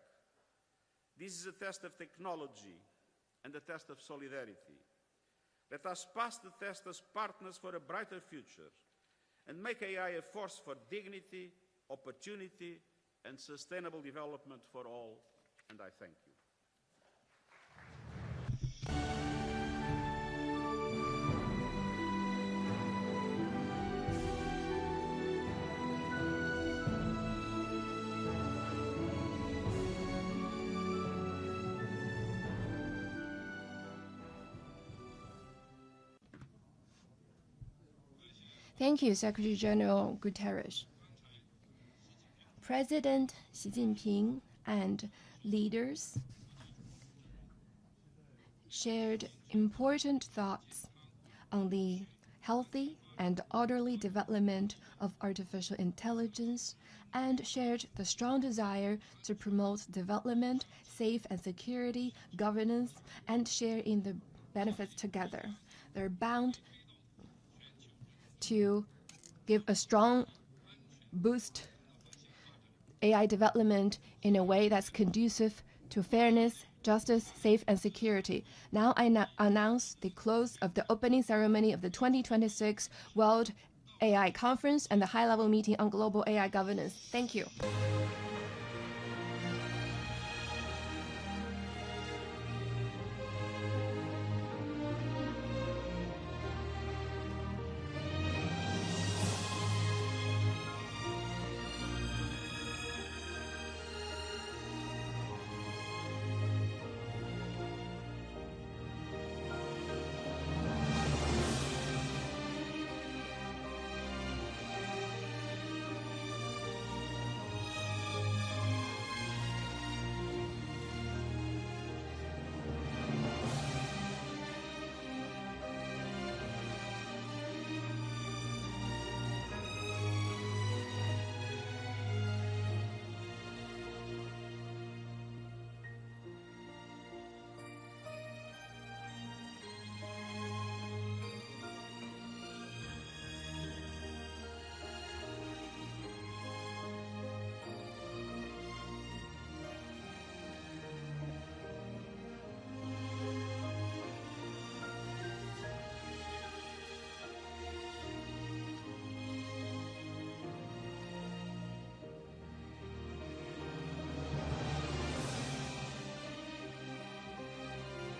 This is a test of technology and a test of solidarity. Let us pass the test as partners for a brighter future, and make AI a force for dignity, opportunity, and sustainable development for all. And I thank you. Thank you, Secretary General Guterres. President Xi Jinping and leaders shared important thoughts on the healthy and orderly development of artificial intelligence and shared the strong desire to promote development, safe and security, governance, and share in the benefits together. They're bound to give a strong boost AI development in a way that's conducive to fairness, justice, safe, and security. Now I announce the close of the opening ceremony of the 2026 World AI Conference and the high-level meeting on global AI governance. Thank you.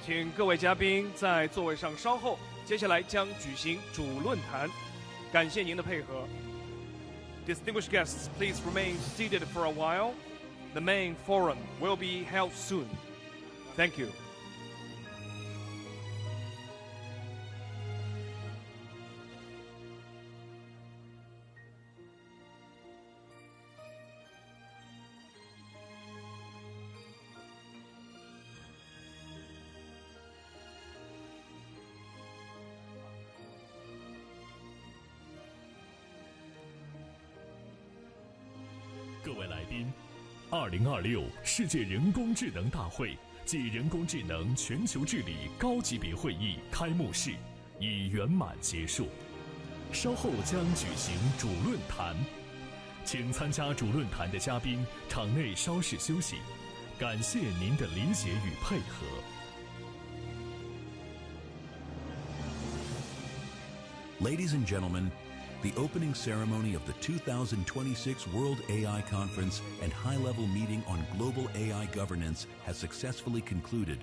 请各位嘉宾在座位上稍后，接下来将举行主论坛。感谢您的配合。Distinguished guests, please remain seated for a while. The main forum will be held soon. Thank you. 各位来宾，2026世界人工智能大会暨人工智能全球治理高级别会议开幕式已圆满结束，稍后将举行主论坛，请参加主论坛的嘉宾场内稍事休息，感谢您的理解与配合。Ladies and gentlemen, the opening ceremony of the 2026 World AI Conference and high-level meeting on global AI governance has successfully concluded.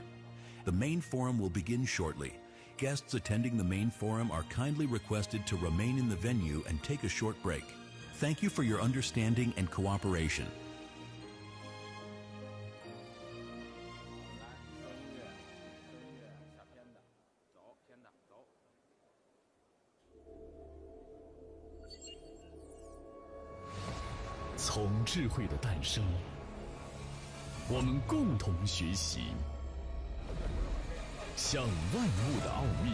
The main forum will begin shortly. Guests attending the main forum are kindly requested to remain in the venue and take a short break. Thank you for your understanding and cooperation. 从智慧的诞生，我们共同学习，向万物的奥秘，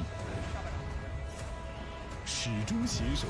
始终携手。